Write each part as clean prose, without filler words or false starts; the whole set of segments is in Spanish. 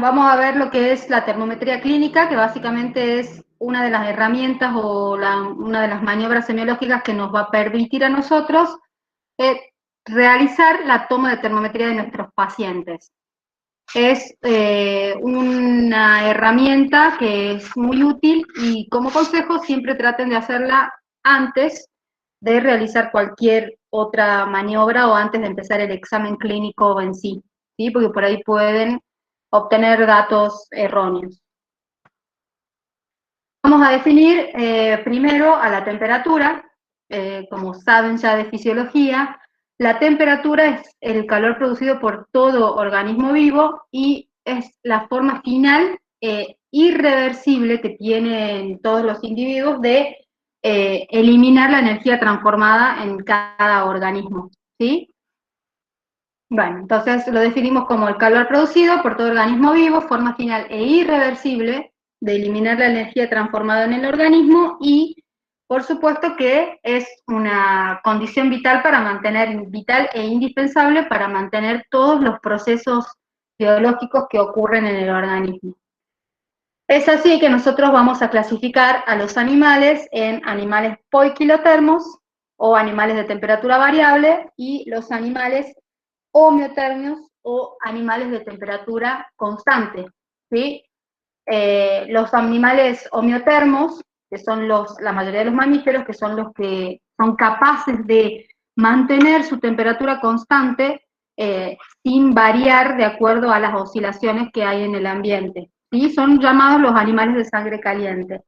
vamos a ver lo que es la termometría clínica, que básicamente es una de las herramientas o una de las maniobras semiológicas que nos va a permitir a nosotros realizar la toma de termometría de nuestros pacientes. Es una herramienta que es muy útil y como consejo siempre traten de hacerla antes de realizar cualquier otra maniobra o antes de empezar el examen clínico en sí, ¿sí? Porque por ahí pueden obtener datos erróneos. Vamos a definir primero a la temperatura, como saben ya de fisiología. La temperatura es el calor producido por todo organismo vivo y es la forma final irreversible que tienen todos los individuos de eliminar la energía transformada en cada organismo, ¿sí? Bueno, entonces lo definimos como el calor producido por todo organismo vivo, forma final e irreversible de eliminar la energía transformada en el organismo y, por supuesto, que es una condición vital para mantener, vital e indispensable para mantener todos los procesos biológicos que ocurren en el organismo. Es así que nosotros vamos a clasificar a los animales en animales poiquilotermos o animales de temperatura variable y los animales homeotermos o animales de temperatura constante, ¿sí? Los animales homeotermos, que son la mayoría de los mamíferos, que son los que son capaces de mantener su temperatura constante sin variar de acuerdo a las oscilaciones que hay en el ambiente, ¿sí? Son llamados los animales de sangre caliente.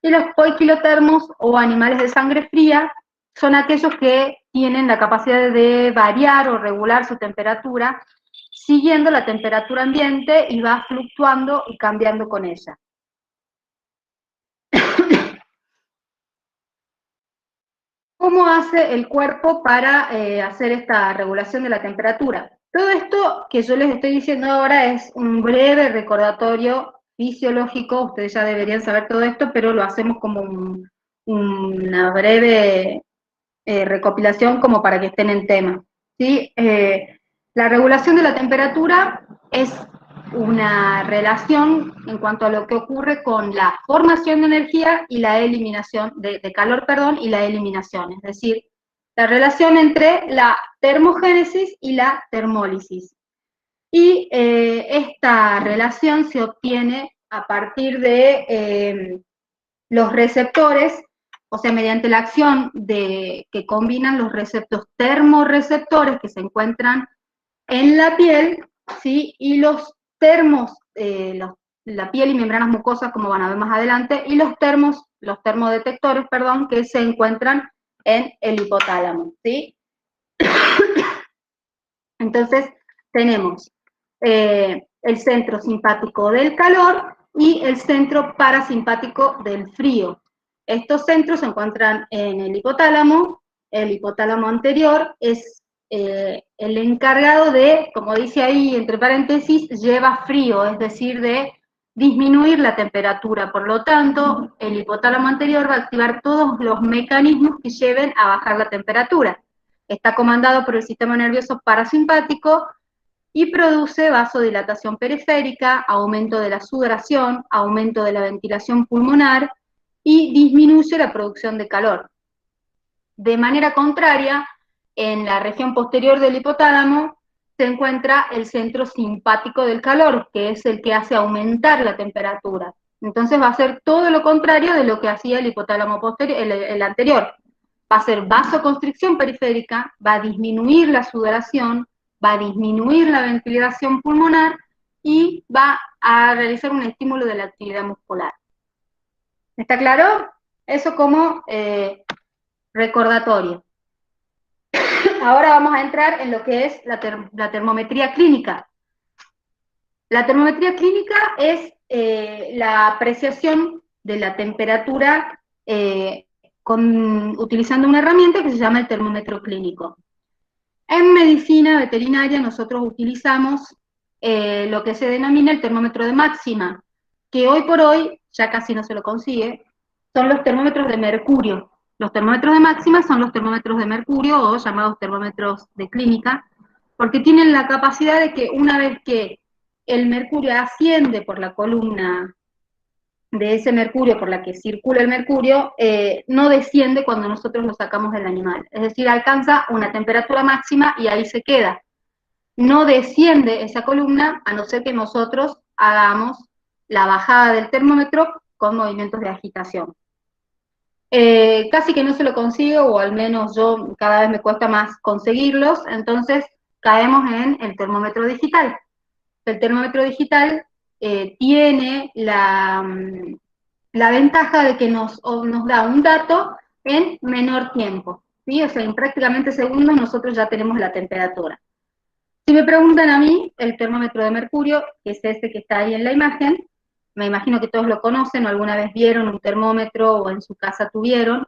Y los poiquilotermos o animales de sangre fría son aquellos que tienen la capacidad de variar o regular su temperatura siguiendo la temperatura ambiente y va fluctuando y cambiando con ella. ¿Cómo hace el cuerpo para hacer esta regulación de la temperatura? Todo esto que yo les estoy diciendo ahora es un breve recordatorio fisiológico, ustedes ya deberían saber todo esto, pero lo hacemos como una breve recopilación como para que estén en tema, ¿sí? La regulación de la temperatura es una relación en cuanto a lo que ocurre con la formación de energía y la eliminación, de calor, perdón, y la eliminación, es decir, la relación entre la termogénesis y la termólisis. Y esta relación se obtiene a partir de los receptores, o sea, mediante la acción que combinan los receptores termorreceptores que se encuentran en la piel, ¿sí? Y los termos, la piel y membranas mucosas, como van a ver más adelante, y los termodetectores, perdón, que se encuentran en el hipotálamo, ¿sí? Entonces, tenemos el centro simpático del calor y el centro parasimpático del frío. Estos centros se encuentran en el hipotálamo anterior es el encargado de, como dice ahí entre paréntesis, lleva frío, es decir, de disminuir la temperatura. Por lo tanto, el hipotálamo anterior va a activar todos los mecanismos que lleven a bajar la temperatura. Está comandado por el sistema nervioso parasimpático y produce vasodilatación periférica, aumento de la sudoración, aumento de la ventilación pulmonar y disminuye la producción de calor. De manera contraria, en la región posterior del hipotálamo se encuentra el centro simpático del calor, que es el que hace aumentar la temperatura. Entonces va a ser todo lo contrario de lo que hacía el hipotálamo posterior, el anterior. Va a ser vasoconstricción periférica, va a disminuir la sudoración, va a disminuir la ventilación pulmonar y va a realizar un estímulo de la actividad muscular. ¿Está claro? Eso como recordatorio. Ahora vamos a entrar en lo que es la termometría clínica. La termometría clínica es la apreciación de la temperatura utilizando una herramienta que se llama el termómetro clínico. En medicina veterinaria nosotros utilizamos lo que se denomina el termómetro de máxima, que hoy por hoy ya casi no se lo consigue, son los termómetros de mercurio. Los termómetros de máxima son los termómetros de mercurio o llamados termómetros de clínica, porque tienen la capacidad de que una vez que el mercurio asciende por la columna de ese mercurio por la que circula el mercurio, no desciende cuando nosotros lo sacamos del animal. Es decir, alcanza una temperatura máxima y ahí se queda. No desciende esa columna a no ser que nosotros hagamos la bajada del termómetro con movimientos de agitación. Casi que no se lo consigo, o al menos yo cada vez me cuesta más conseguirlos, entonces caemos en el termómetro digital. El termómetro digital tiene la ventaja de que nos da un dato en menor tiempo, ¿sí? O sea, en prácticamente segundos nosotros ya tenemos la temperatura. Si me preguntan a mí, el termómetro de mercurio, que es este que está ahí en la imagen, me imagino que todos lo conocen o alguna vez vieron un termómetro o en su casa tuvieron.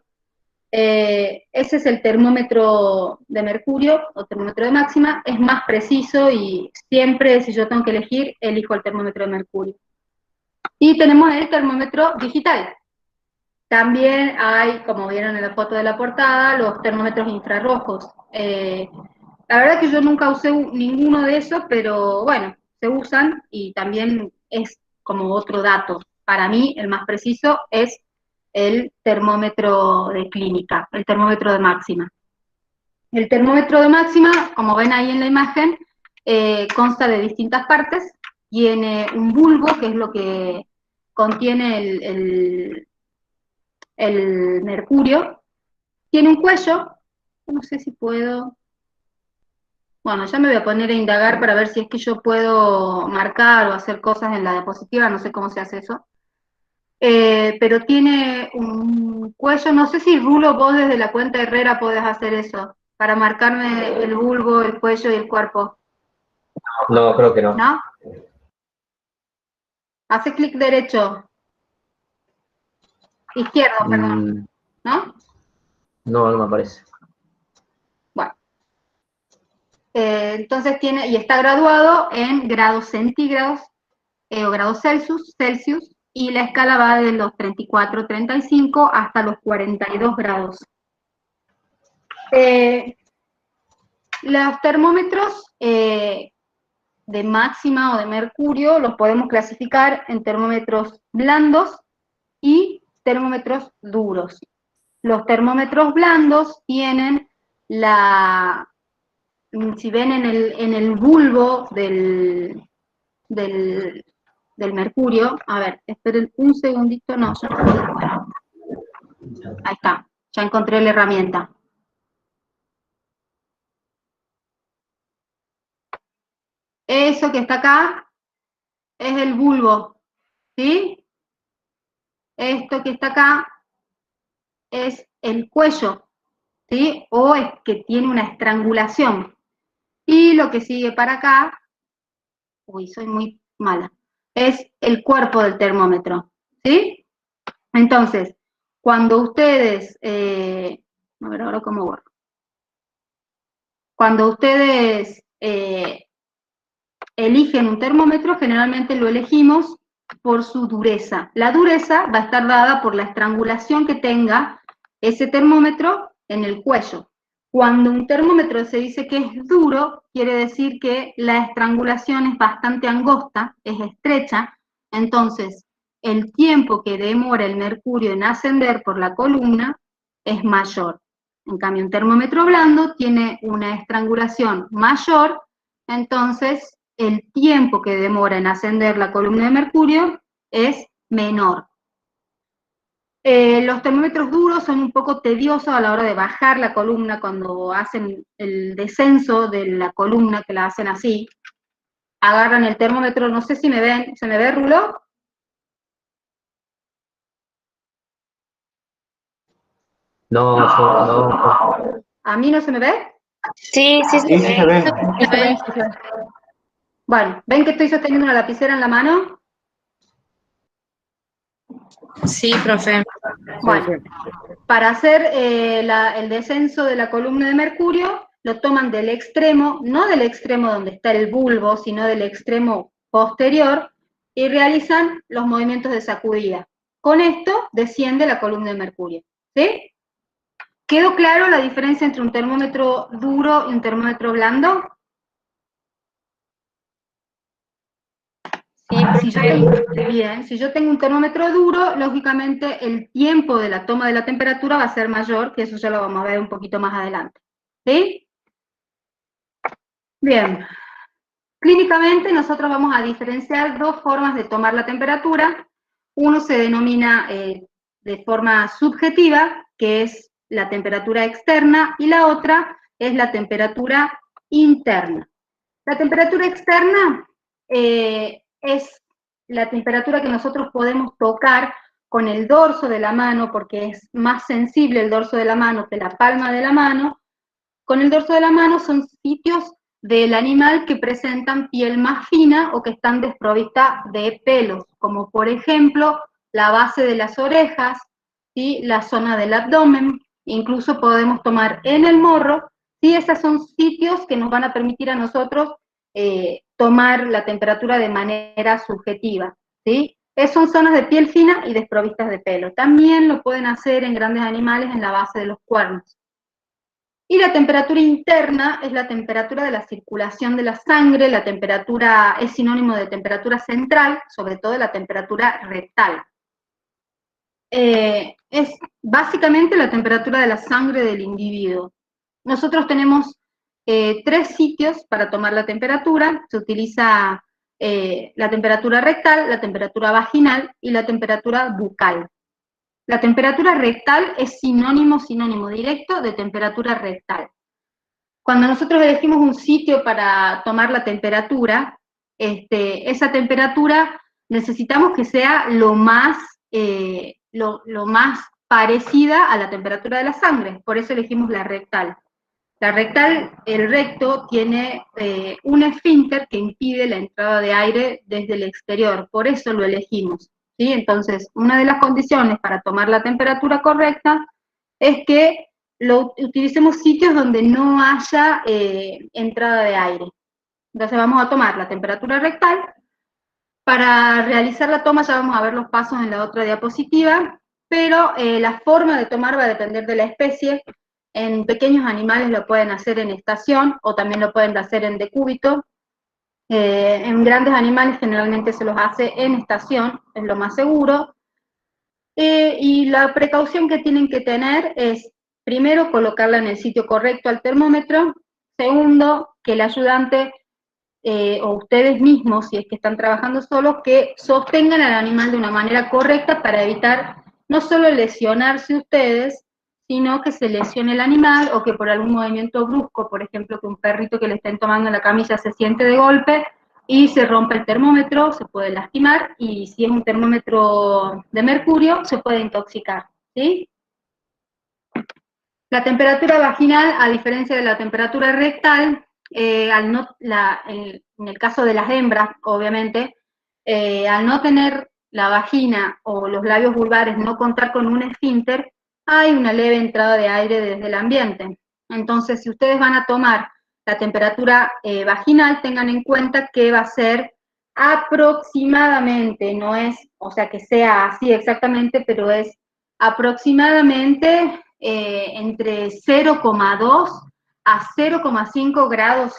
Ese es el termómetro de mercurio o termómetro de máxima, es más preciso y siempre, si yo tengo que elegir, elijo el termómetro de mercurio. Y tenemos el termómetro digital. También hay, como vieron en la foto de la portada, los termómetros infrarrojos. La verdad que yo nunca usé ninguno de esos, pero bueno, se usan y también es como otro dato. Para mí, el más preciso es el termómetro de clínica, el termómetro de máxima. El termómetro de máxima, como ven ahí en la imagen, consta de distintas partes. Tiene un bulbo, que es lo que contiene el mercurio. Tiene un cuello, no sé si puedo... Bueno, ya me voy a poner a indagar para ver si es que yo puedo marcar o hacer cosas en la diapositiva, no sé cómo se hace eso. Pero tiene un cuello, no sé si Rulo, vos desde la cuenta Herrera podés hacer eso, para marcarme el bulbo, el cuello y el cuerpo. No, creo que no. ¿No? Hace clic derecho, izquierdo, perdón, ¿no? No, no me aparece. Bueno. Entonces tiene, y está graduado en grados centígrados o grados Celsius, y la escala va de los 34, 35 hasta los 42 grados. Los termómetros de máxima o de mercurio los podemos clasificar en termómetros blandos y termómetros duros. Los termómetros blandos tienen la, si ven en el bulbo del mercurio, a ver, esperen un segundito, no, yo no puedo, bueno, ahí está, ya encontré la herramienta. Eso que está acá es el bulbo, ¿sí? Esto que está acá es el cuello, ¿sí? O es que tiene una estrangulación. Y lo que sigue para acá, uy, soy muy mala, es el cuerpo del termómetro, ¿sí? Entonces, cuando ustedes, a ver ahora cómo borro. Cuando ustedes eligen un termómetro, generalmente lo elegimos por su dureza. La dureza va a estar dada por la estrangulación que tenga ese termómetro en el cuello. Cuando un termómetro se dice que es duro, quiere decir que la estrangulación es bastante angosta, es estrecha, entonces el tiempo que demora el mercurio en ascender por la columna es mayor. En cambio, un termómetro blando tiene una estrangulación mayor, entonces el tiempo que demora en ascender la columna de mercurio es menor. Los termómetros duros son un poco tediosos a la hora de bajar la columna cuando hacen el descenso de la columna, que la hacen así. Agarran el termómetro, no sé si me ven, ¿se me ve, Rulo? No, no. ¿A mí no se me ve? Sí, sí, Sí, sí se ve. Sí se ve, sí se ve. Bueno, ¿ven que estoy sosteniendo una lapicera en la mano? Sí, profe. Bueno, para hacer el descenso de la columna de mercurio, lo toman del extremo, no del extremo donde está el bulbo, sino del extremo posterior, y realizan los movimientos de sacudida. Con esto desciende la columna de mercurio, ¿sí? ¿Quedó claro la diferencia entre un termómetro duro y un termómetro blando? Si yo tengo un termómetro duro, lógicamente el tiempo de la toma de la temperatura va a ser mayor, que eso ya lo vamos a ver un poquito más adelante. ¿Sí? Bien. Clínicamente nosotros vamos a diferenciar dos formas de tomar la temperatura. Uno se denomina de forma subjetiva, que es la temperatura externa, y la otra es la temperatura interna. La temperatura externa es la temperatura que nosotros podemos tocar con el dorso de la mano, porque es más sensible el dorso de la mano que la palma de la mano. Con el dorso de la mano son sitios del animal que presentan piel más fina o que están desprovistas de pelos, como por ejemplo la base de las orejas, ¿sí? La zona del abdomen, incluso podemos tomar en el morro, ¿sí? Esos son sitios que nos van a permitir a nosotros tomar la temperatura de manera subjetiva, ¿sí? Son zonas de piel fina y desprovistas de pelo. También lo pueden hacer en grandes animales en la base de los cuernos. Y la temperatura interna es la temperatura de la circulación de la sangre, la temperatura es sinónimo de temperatura central, sobre todo la temperatura rectal. Es básicamente la temperatura de la sangre del individuo. Nosotros tenemos 3 sitios para tomar la temperatura. Se utiliza la temperatura rectal, la temperatura vaginal y la temperatura bucal. La temperatura rectal es sinónimo directo de temperatura rectal. Cuando nosotros elegimos un sitio para tomar la temperatura, esa temperatura necesitamos que sea lo más parecida a la temperatura de la sangre, por eso elegimos la rectal. La rectal, el recto, tiene un esfínter que impide la entrada de aire desde el exterior, por eso lo elegimos. ¿Sí? Entonces, una de las condiciones para tomar la temperatura correcta es que utilicemos sitios donde no haya entrada de aire. Entonces vamos a tomar la temperatura rectal. Para realizar la toma ya vamos a ver los pasos en la otra diapositiva, pero la forma de tomar va a depender de la especie. En pequeños animales lo pueden hacer en estación o también lo pueden hacer en decúbito. En grandes animales generalmente se los hace en estación, es lo más seguro. Y la precaución que tienen que tener es, primero, colocarla en el sitio correcto al termómetro. Segundo, que el ayudante o ustedes mismos, si es que están trabajando solos, que sostengan al animal de una manera correcta para evitar no solo lesionarse ustedes, sino que se lesione el animal o que por algún movimiento brusco, por ejemplo, que un perrito que le estén tomando en la camilla se siente de golpe y se rompe el termómetro, se puede lastimar, y si es un termómetro de mercurio, se puede intoxicar, ¿sí? La temperatura vaginal, a diferencia de la temperatura rectal, en el caso de las hembras, obviamente, al no tener la vagina o los labios vulvares no contar con un esfínter, hay una leve entrada de aire desde el ambiente. Entonces, si ustedes van a tomar la temperatura vaginal, tengan en cuenta que va a ser aproximadamente, no es, o sea, que sea así exactamente, pero es aproximadamente entre 0,2 a 0,5 grados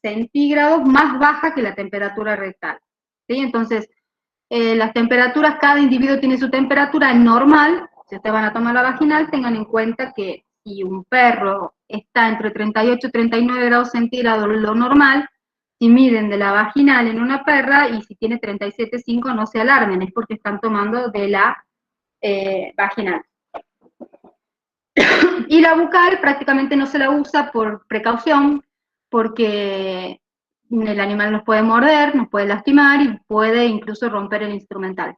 centígrados más baja que la temperatura rectal, ¿sí? Entonces, las temperaturas, cada individuo tiene su temperatura normal. Si ustedes van a tomar la vaginal, tengan en cuenta que si un perro está entre 38 y 39 grados centígrados, lo normal, si miden de la vaginal en una perra, y si tiene 37,5, no se alarmen, es porque están tomando de la vaginal. Y la bucal prácticamente no se la usa por precaución, porque el animal nos puede morder, nos puede lastimar y puede incluso romper el instrumental.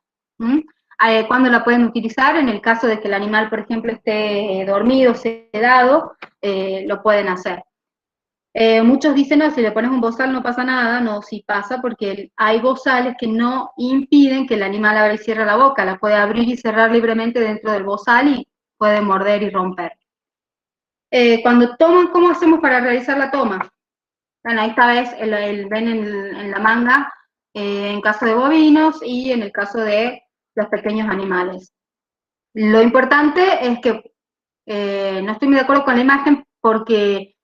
¿Cuándo la pueden utilizar? En el caso de que el animal, por ejemplo, esté dormido, sedado, lo pueden hacer. Muchos dicen, no, si le pones un bozal no pasa nada. No, sí pasa, porque hay bozales que no impiden que el animal abra y cierre la boca, la puede abrir y cerrar libremente dentro del bozal y puede morder y romper. Cuando toman, ¿cómo hacemos para realizar la toma? Bueno, esta vez ven en la manga, en caso de bovinos y en el caso de los pequeños animales. Lo importante es que, no estoy muy de acuerdo con la imagen, porque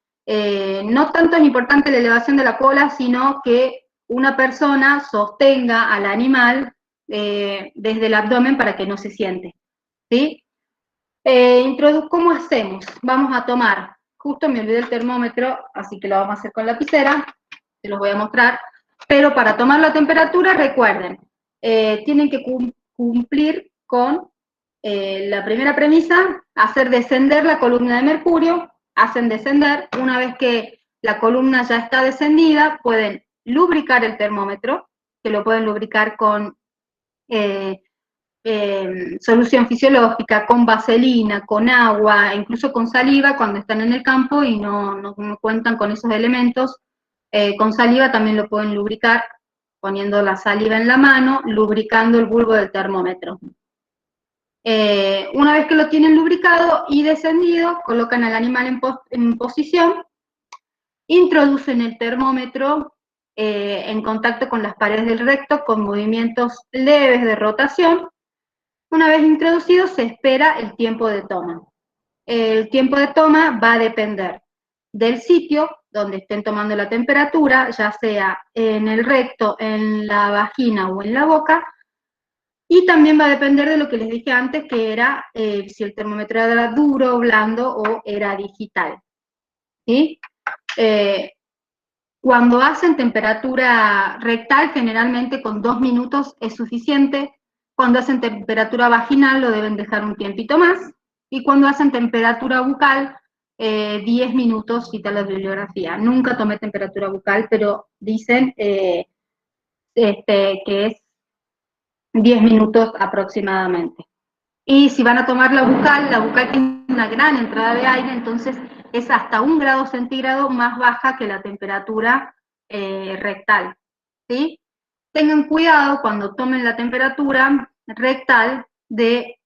no tanto es importante la elevación de la cola, sino que una persona sostenga al animal desde el abdomen para que no se siente, ¿sí? ¿Cómo hacemos? Vamos a tomar, justo me olvidé el termómetro, así que lo vamos a hacer con lapicera, se los voy a mostrar, pero para tomar la temperatura, recuerden, tienen que cumplir con la primera premisa, hacer descender la columna de mercurio, hacen descender, una vez que la columna ya está descendida, pueden lubricar el termómetro, que lo pueden lubricar con solución fisiológica, con vaselina, con agua, incluso con saliva cuando están en el campo y no cuentan con esos elementos. Con saliva también lo pueden lubricar, poniendo la saliva en la mano, lubricando el bulbo del termómetro. Una vez que lo tienen lubricado y descendido, colocan al animal en posición, introducen el termómetro en contacto con las paredes del recto con movimientos leves de rotación. Una vez introducido, se espera el tiempo de toma. El tiempo de toma va a depender del sitio donde estén tomando la temperatura, ya sea en el recto, en la vagina o en la boca, y también va a depender de lo que les dije antes, que era si el termómetro era duro, blando o era digital. ¿Sí? Cuando hacen temperatura rectal, generalmente con 2 minutos es suficiente. Cuando hacen temperatura vaginal lo deben dejar un tiempito más, y cuando hacen temperatura bucal, 10 minutos cita la bibliografía. Nunca tomé temperatura bucal, pero dicen que es 10 minutos aproximadamente. Y si van a tomar la bucal tiene una gran entrada de aire, entonces es hasta 1 grado centígrado más baja que la temperatura rectal, ¿sí? Tengan cuidado cuando tomen la temperatura rectal de,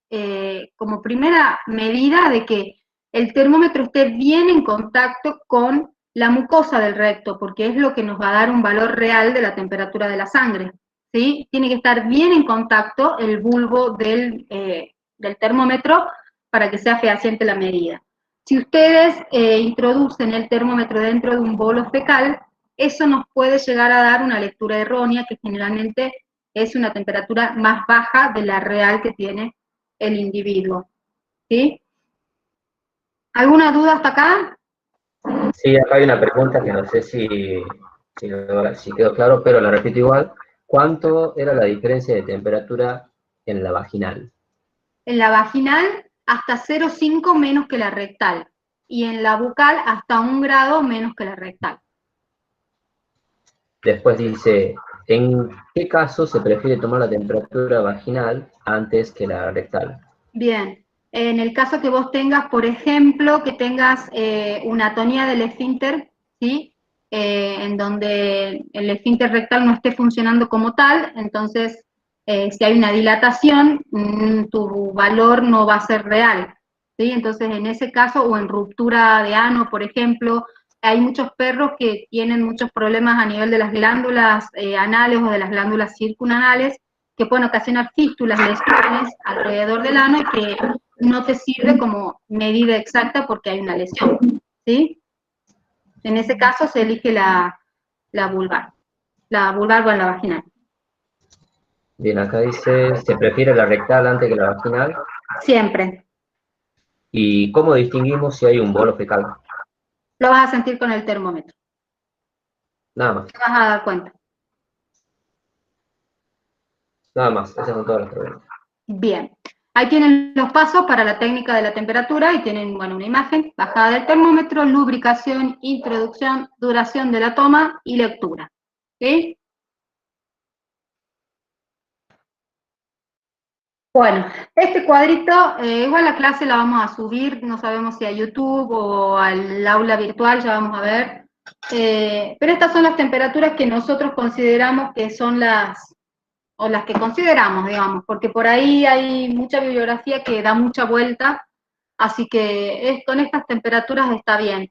como primera medida, de que el termómetro esté bien en contacto con la mucosa del recto, porque es lo que nos va a dar un valor real de la temperatura de la sangre, ¿sí? Tiene que estar bien en contacto el bulbo del termómetro para que sea fehaciente la medida. Si ustedes introducen el termómetro dentro de un bolo fecal, eso nos puede llegar a dar una lectura errónea, que generalmente es una temperatura más baja de la real que tiene el individuo. ¿Sí? ¿Alguna duda hasta acá? Sí, acá hay una pregunta que no sé si quedó claro, pero la repito igual. ¿Cuánto era la diferencia de temperatura en la vaginal? En la vaginal hasta 0,5 menos que la rectal, y en la bucal hasta 1 grado menos que la rectal. Después dice, ¿en qué caso se prefiere tomar la temperatura vaginal antes que la rectal? Bien, en el caso que vos tengas, por ejemplo, que tengas una atonía del esfínter, ¿sí? En donde el esfínter rectal no esté funcionando como tal, entonces si hay una dilatación, tu valor no va a ser real, ¿sí? Entonces en ese caso, o en ruptura de ano, por ejemplo, hay muchos perros que tienen muchos problemas a nivel de las glándulas anales o de las glándulas circunanales, que pueden ocasionar fístulas, lesiones alrededor del ano, y que no te sirve como medida exacta porque hay una lesión, ¿sí? En ese caso se elige la vulvar o la vaginal. Bien, acá dice, ¿se prefiere la rectal antes que la vaginal? Siempre. ¿Y cómo distinguimos si hay un bolo fecal? Lo vas a sentir con el termómetro. Nada más. Te vas a dar cuenta. Nada más, esas son todas las preguntas. Bien. Ahí tienen los pasos para la técnica de la temperatura, y tienen, bueno, una imagen, bajada del termómetro, lubricación, introducción, duración de la toma y lectura. ¿Sí? Bueno, este cuadrito, igual la clase la vamos a subir, no sabemos si a YouTube o al aula virtual, ya vamos a ver. Pero estas son las temperaturas que nosotros consideramos que son las que consideramos, digamos, porque por ahí hay mucha bibliografía que da mucha vuelta, así que con estas temperaturas está bien.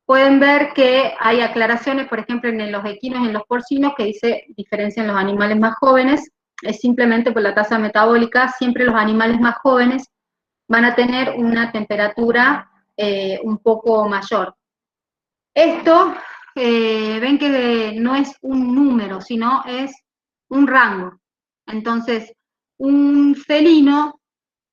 Pueden ver que hay aclaraciones, por ejemplo, en los equinos y en los porcinos, que dice diferencia en los animales más jóvenes. Es simplemente por la tasa metabólica. Siempre los animales más jóvenes van a tener una temperatura un poco mayor. Esto ven que no es un número, sino es un rango. Entonces, un felino,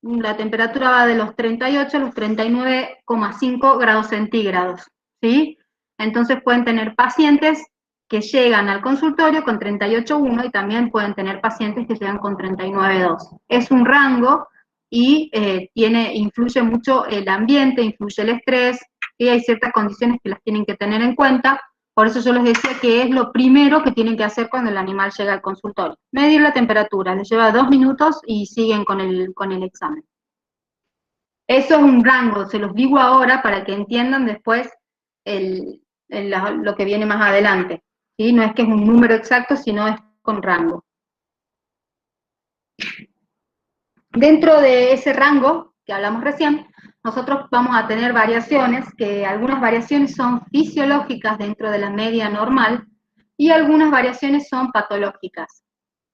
la temperatura va de los 38 a los 39,5 grados centígrados, ¿sí? Entonces pueden tener pacientes que llegan al consultorio con 38,1 y también pueden tener pacientes que llegan con 39,2. Es un rango y influye mucho el ambiente, influye el estrés, y hay ciertas condiciones que las tienen que tener en cuenta. Por eso yo les decía que es lo primero que tienen que hacer cuando el animal llega al consultorio. Medir la temperatura, les lleva 2 minutos y siguen con el examen. Eso es un rango, se los digo ahora para que entiendan después lo que viene más adelante, ¿sí? No es que es un número exacto, sino es con rango. Dentro de ese rango que hablamos recién, nosotros vamos a tener variaciones, que algunas variaciones son fisiológicas dentro de la media normal y algunas variaciones son patológicas,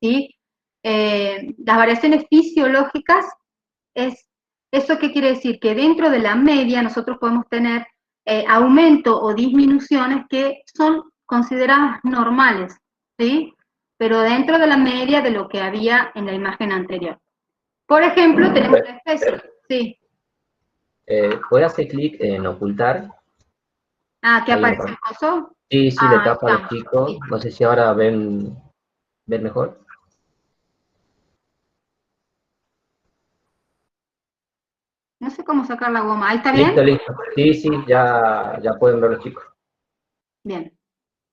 ¿sí? Las variaciones fisiológicas ¿eso qué quiere decir? Que dentro de la media nosotros podemos tener aumento o disminuciones que son consideradas normales, ¿sí? Pero dentro de la media de lo que había en la imagen anterior. Por ejemplo, tenemos la especie, sí. ¿Puede hacer clic en ocultar? Ah, ¿qué aparece el coso? Sí, sí, le tapa a los chicos. Sí. No sé si ahora ven mejor. No sé cómo sacar la goma. ¿Ahí está bien? Listo, listo. Sí, sí, ya pueden ver los chicos. Bien.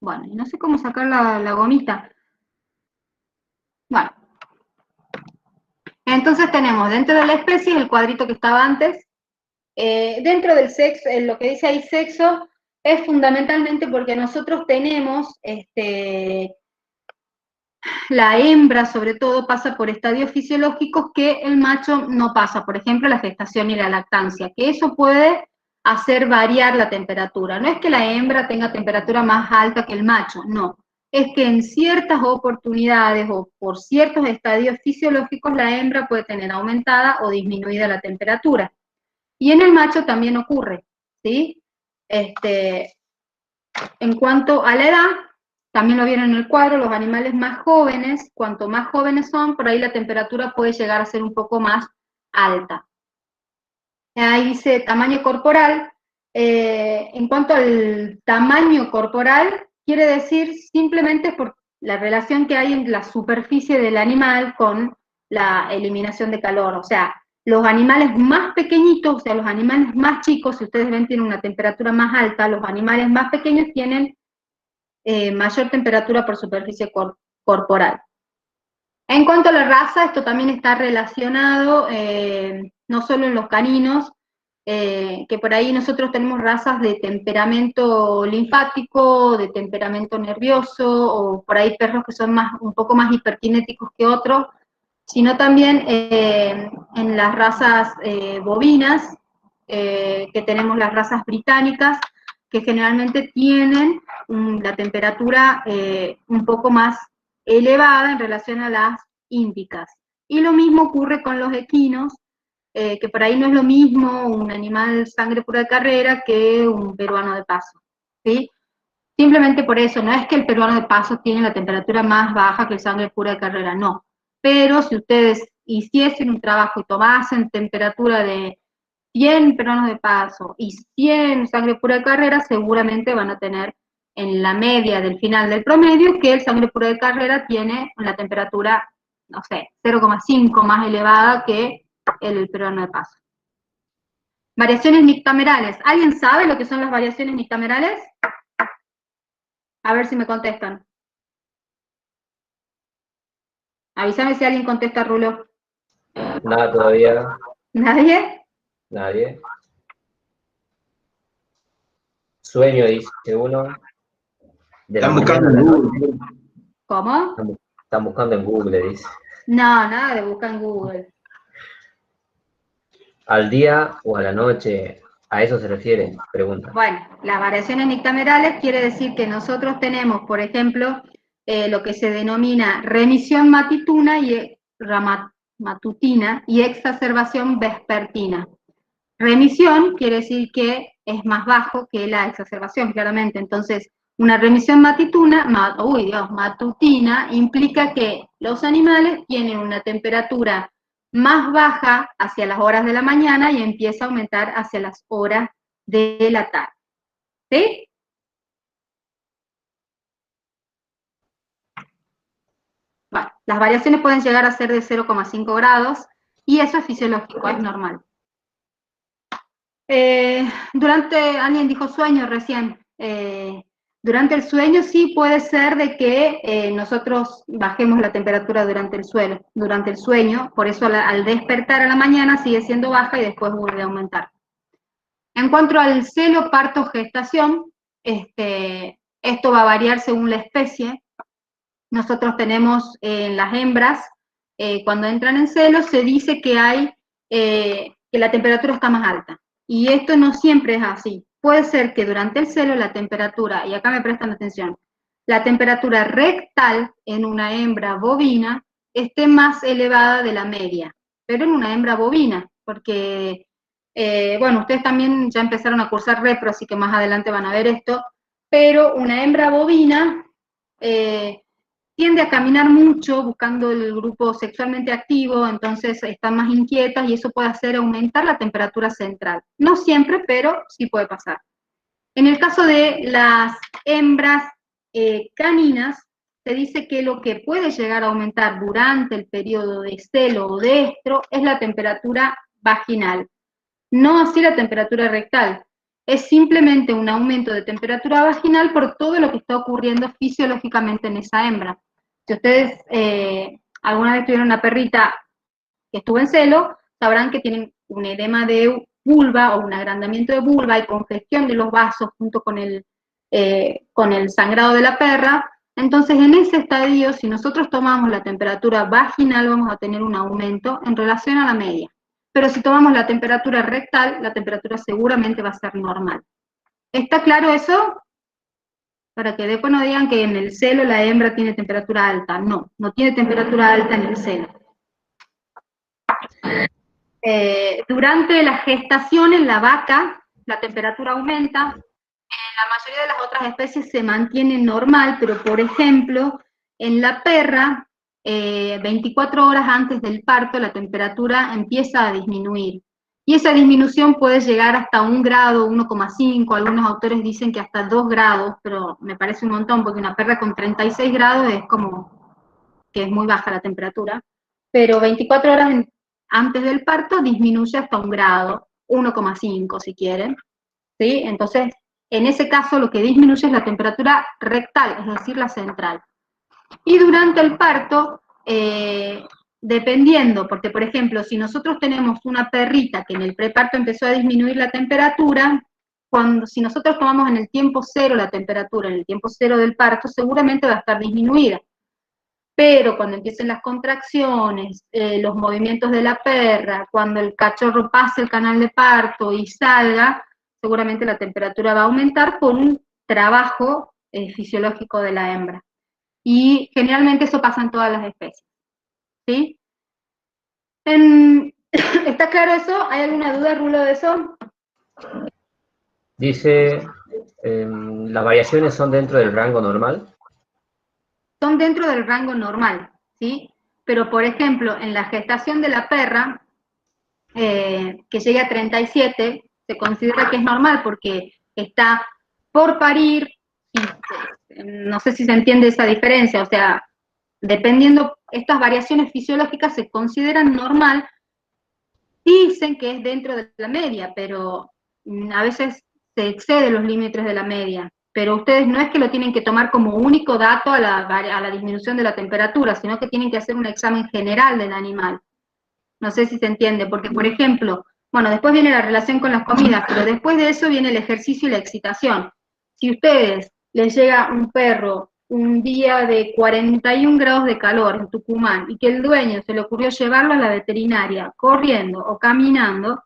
Bueno, y no sé cómo sacar la gomita. Bueno. Entonces tenemos dentro de la especie el cuadrito que estaba antes. Dentro del sexo, lo que dice ahí sexo, es fundamentalmente porque nosotros tenemos, la hembra sobre todo pasa por estadios fisiológicos que el macho no pasa, por ejemplo la gestación y la lactancia, que eso puede hacer variar la temperatura. No es que la hembra tenga temperatura más alta que el macho, no. Es que en ciertas oportunidades o por ciertos estadios fisiológicos la hembra puede tener aumentada o disminuida la temperatura. Y en el macho también ocurre, ¿sí? En cuanto a la edad, también lo vieron en el cuadro, los animales más jóvenes, cuanto más jóvenes son, por ahí la temperatura puede llegar a ser un poco más alta. Ahí dice tamaño corporal. En cuanto al tamaño corporal, quiere decir simplemente por la relación que hay en la superficie del animal con la eliminación de calor. O sea, los animales más pequeñitos, o sea, los animales más chicos, si ustedes ven, tienen una temperatura más alta, los animales más pequeños tienen mayor temperatura por superficie corporal. En cuanto a la raza, esto también está relacionado, no solo en los caninos, que por ahí nosotros tenemos razas de temperamento linfático, de temperamento nervioso, o por ahí perros que son un poco más hiperkinéticos que otros, sino también en las razas bovinas, que tenemos las razas británicas, que generalmente tienen la temperatura un poco más elevada en relación a las índicas. Y lo mismo ocurre con los equinos, que por ahí no es lo mismo un animal sangre pura de carrera que un peruano de paso, ¿sí? Simplemente por eso, no es que el peruano de paso tiene la temperatura más baja que el sangre pura de carrera, no. Pero si ustedes hiciesen un trabajo y tomasen temperatura de 100 peruanos de paso y 100 sangre pura de carrera, seguramente van a tener en la media del final del promedio que el sangre pura de carrera tiene la temperatura, no sé, 0,5 más elevada que el peruano de paso. Variaciones nictamerales. ¿Alguien sabe lo que son las variaciones nictamerales? A ver si me contestan. Avísame si alguien contesta, Rulo. Nada todavía. ¿Nadie? Nadie. Sueño, dice uno. Están buscando en Google. ¿Cómo? Están buscando en Google, dice. No, nada de buscar en Google. ¿Al día o a la noche? ¿A eso se refiere? Pregunta. Bueno, las variaciones nictamerales quiere decir que nosotros tenemos, por ejemplo, lo que se denomina remisión matutina y exacerbación vespertina. Remisión quiere decir que es más bajo que la exacerbación, claramente. Entonces, Una remisión matutina implica que los animales tienen una temperatura más baja hacia las horas de la mañana y empieza a aumentar hacia las horas de la tarde. ¿Sí? Bueno, las variaciones pueden llegar a ser de 0,5 grados y eso es fisiológico, es normal. Alguien dijo sueño recién. Durante el sueño sí puede ser de que nosotros bajemos la temperatura durante el sueño, por eso al despertar a la mañana sigue siendo baja y después vuelve a aumentar. En cuanto al celo, parto, gestación, esto va a variar según la especie. Nosotros tenemos en las hembras, cuando entran en celo, se dice que que la temperatura está más alta. Y esto no siempre es así. Puede ser que durante el celo la temperatura, y acá me prestan atención, la temperatura rectal en una hembra bovina esté más elevada de la media, pero en una hembra bovina, porque, bueno, ustedes también ya empezaron a cursar repro, así que más adelante van a ver esto, pero una hembra bovina tiende a caminar mucho buscando el grupo sexualmente activo, entonces están más inquietas y eso puede hacer aumentar la temperatura central. No siempre, pero sí puede pasar. En el caso de las hembras caninas, se dice que lo que puede llegar a aumentar durante el periodo de celo o de estro es la temperatura vaginal, no así la temperatura rectal. Es simplemente un aumento de temperatura vaginal por todo lo que está ocurriendo fisiológicamente en esa hembra. Si ustedes alguna vez tuvieron una perrita que estuvo en celo, sabrán que tienen un edema de vulva o un agrandamiento de vulva y congestión de los vasos junto con el sangrado de la perra. Entonces, en ese estadio, si nosotros tomamos la temperatura vaginal, vamos a tener un aumento en relación a la media. Pero si tomamos la temperatura rectal, la temperatura seguramente va a ser normal. ¿Está claro eso? Para que después no digan que en el celo la hembra tiene temperatura alta. No, no tiene temperatura alta en el celo. Durante la gestación en la vaca, la temperatura aumenta. En la mayoría de las otras especies se mantiene normal, pero por ejemplo, en la perra, 24 horas antes del parto, la temperatura empieza a disminuir. Y esa disminución puede llegar hasta 1 grado, 1,5, algunos autores dicen que hasta 2 grados, pero me parece un montón, porque una perra con 36 grados es como que es muy baja la temperatura, pero 24 horas antes del parto disminuye hasta 1 grado, 1,5 si quieren, ¿sí? Entonces, en ese caso lo que disminuye es la temperatura rectal, es decir, la central. Y durante el parto, dependiendo, porque por ejemplo, si nosotros tenemos una perrita que en el preparto empezó a disminuir la temperatura, si nosotros tomamos en el tiempo cero la temperatura, en el tiempo cero del parto, seguramente va a estar disminuida. Pero cuando empiecen las contracciones, los movimientos de la perra, cuando el cachorro pase el canal de parto y salga, seguramente la temperatura va a aumentar por un trabajo fisiológico de la hembra. Y generalmente eso pasa en todas las especies. ¿Sí? ¿Está claro eso? ¿Hay alguna duda, Rulo, de eso? Dice, ¿las variaciones son dentro del rango normal? Son dentro del rango normal, ¿sí? Pero, por ejemplo, en la gestación de la perra, que llegue a 37, se considera que es normal porque está por parir, y no sé si se entiende esa diferencia, o sea, dependiendo, estas variaciones fisiológicas se consideran normal, dicen que es dentro de la media, pero a veces se excede los límites de la media. Pero ustedes no es que lo tienen que tomar como único dato a la disminución de la temperatura, sino que tienen que hacer un examen general del animal. No sé si se entiende, porque por ejemplo, bueno, después viene la relación con las comidas, pero después de eso viene el ejercicio y la excitación. Si ustedes les llega un perro un día de 41 grados de calor en Tucumán y que el dueño se le ocurrió llevarlo a la veterinaria corriendo o caminando,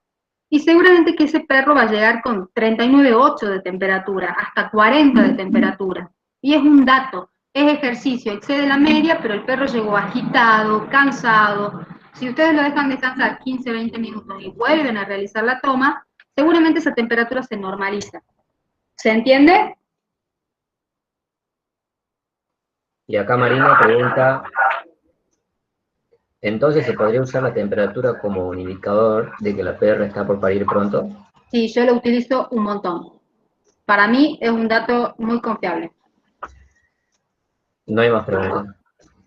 y seguramente que ese perro va a llegar con 39,8 de temperatura, hasta 40 de temperatura. Y es un dato, es ejercicio, excede la media, pero el perro llegó agitado, cansado. Si ustedes lo dejan descansar 15, 20 minutos y vuelven a realizar la toma, seguramente esa temperatura se normaliza. ¿Se entiende? Y acá Marina pregunta, ¿entonces se podría usar la temperatura como un indicador de que la perra está por parir pronto? Sí, yo lo utilizo un montón. Para mí es un dato muy confiable. No hay más preguntas.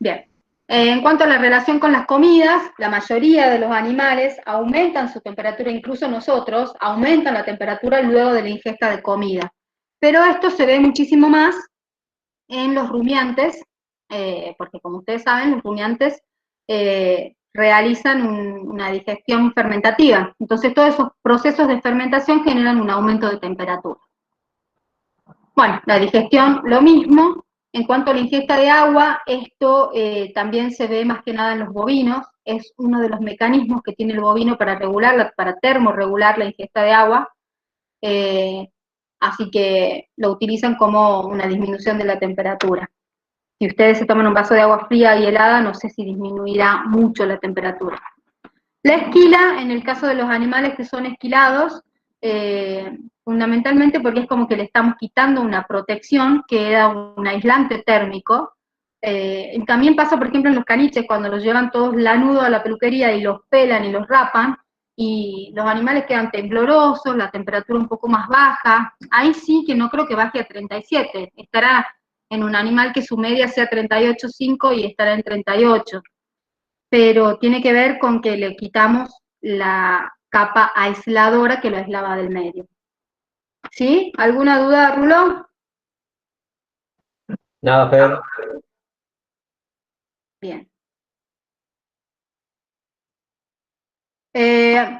Bien. En cuanto a la relación con las comidas, la mayoría de los animales aumentan su temperatura, incluso nosotros, aumentan la temperatura luego de la ingesta de comida. Pero esto se ve muchísimo más en los rumiantes, porque como ustedes saben, los rumiantes realizan una digestión fermentativa. Entonces todos esos procesos de fermentación generan un aumento de temperatura. Bueno, la digestión, lo mismo. En cuanto a la ingesta de agua, esto también se ve más que nada en los bovinos. Es uno de los mecanismos que tiene el bovino para regular, para termorregular la ingesta de agua. Así que lo utilizan como una disminución de la temperatura. Si ustedes se toman un vaso de agua fría y helada, no sé si disminuirá mucho la temperatura. La esquila, en el caso de los animales que son esquilados, fundamentalmente porque es como que le estamos quitando una protección que era un aislante térmico. También pasa, por ejemplo, en los caniches, cuando los llevan todos lanudos a la peluquería y los pelan y los rapan, y los animales quedan temblorosos, la temperatura un poco más baja. Ahí sí que no creo que baje a 37, estará en un animal que su media sea 38,5 y estará en 38. Pero tiene que ver con que le quitamos la capa aisladora que lo aislaba del medio. ¿Sí? ¿Alguna duda, Rulo? Nada, Fer. Bien.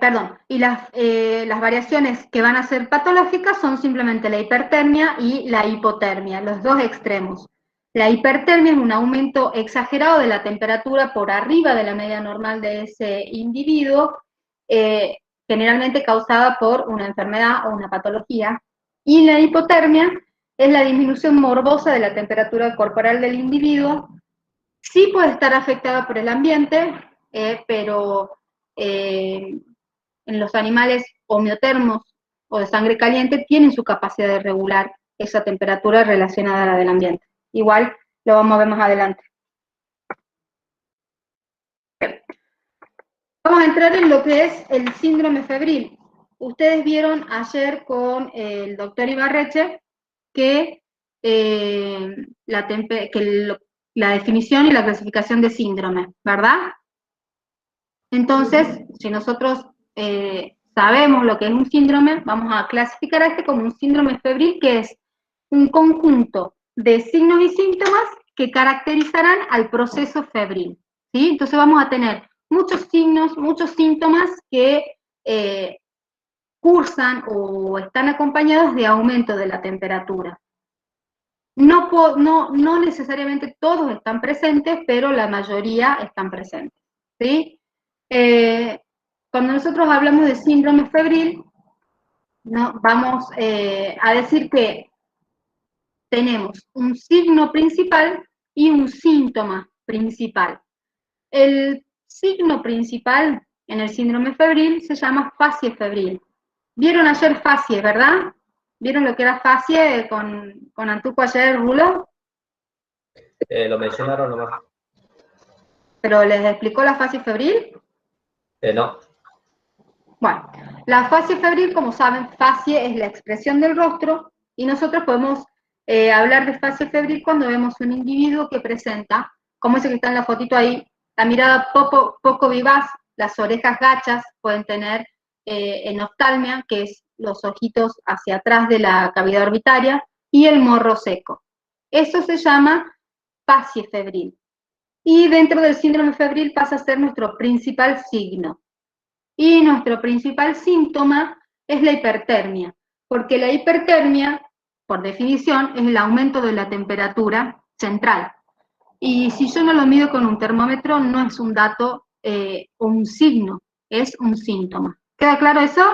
Perdón, y las variaciones que van a ser patológicas son simplemente la hipertermia y la hipotermia, los dos extremos. La hipertermia es un aumento exagerado de la temperatura por arriba de la media normal de ese individuo, generalmente causada por una enfermedad o una patología, y la hipotermia es la disminución morbosa de la temperatura corporal del individuo. Sí puede estar afectada por el ambiente, pero en los animales homeotermos o de sangre caliente tienen su capacidad de regular esa temperatura relacionada a la del ambiente. Igual lo vamos a ver más adelante. Vamos a entrar en lo que es el síndrome febril. Ustedes vieron ayer con el doctor Ibarreche que, la definición y la clasificación de síndrome, ¿verdad? Entonces, si nosotros sabemos lo que es un síndrome, vamos a clasificar a este como un síndrome febril, que es un conjunto de signos y síntomas que caracterizarán al proceso febril, ¿sí? Entonces vamos a tener muchos signos, muchos síntomas que cursan o están acompañados de aumento de la temperatura. No necesariamente todos están presentes, pero la mayoría están presentes, ¿sí? Cuando nosotros hablamos de síndrome febril, ¿no? Vamos a decir que tenemos un signo principal y un síntoma principal. El signo principal en el síndrome febril se llama facie febril. ¿Vieron ayer facie, verdad? ¿Vieron lo que era facie con Antuco ayer, Rulo? Lo mencionaron nomás. ¿Pero les explicó la facie febril? No. Bueno, la facie febril, como saben, facie es la expresión del rostro, y nosotros podemos hablar de facie febril cuando vemos un individuo que presenta, como ese que está en la fotito ahí, la mirada poco vivaz, las orejas gachas, pueden tener enoftalmia, que es los ojitos hacia atrás de la cavidad orbitaria, y el morro seco. Eso se llama facie febril. Y dentro del síndrome febril pasa a ser nuestro principal signo. Y nuestro principal síntoma es la hipertermia, porque la hipertermia, por definición, es el aumento de la temperatura central. Y si yo no lo mido con un termómetro, no es un dato o un signo, es un síntoma. ¿Queda claro eso?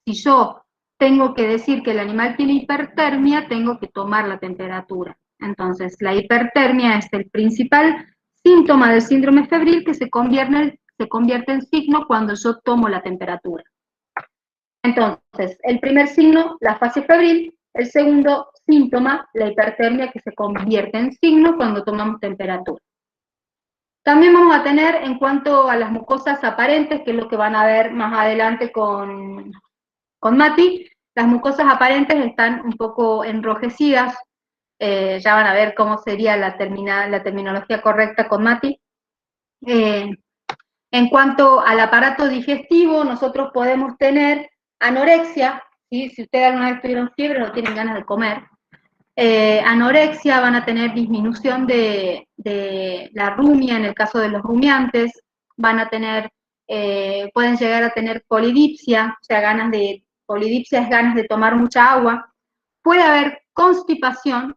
Si yo tengo que decir que el animal tiene hipertermia, tengo que tomar la temperatura. Entonces, la hipertermia es el principal síntoma del síndrome febril que se convierte en signo cuando yo tomo la temperatura. Entonces, el primer signo, la facie febril, el segundo síntoma, la hipertermia, que se convierte en signo cuando tomamos temperatura. También vamos a tener, en cuanto a las mucosas aparentes, que es lo que van a ver más adelante con Mati, las mucosas aparentes están un poco enrojecidas, ya van a ver cómo sería la terminología correcta con Mati. En cuanto al aparato digestivo, nosotros podemos tener anorexia, ¿sí? Si ustedes alguna vez tuvieron fiebre o no tienen ganas de comer, anorexia, van a tener disminución de la rumia en el caso de los rumiantes, van a tener, pueden llegar a tener polidipsia, o sea, polidipsia es ganas de tomar mucha agua, puede haber constipación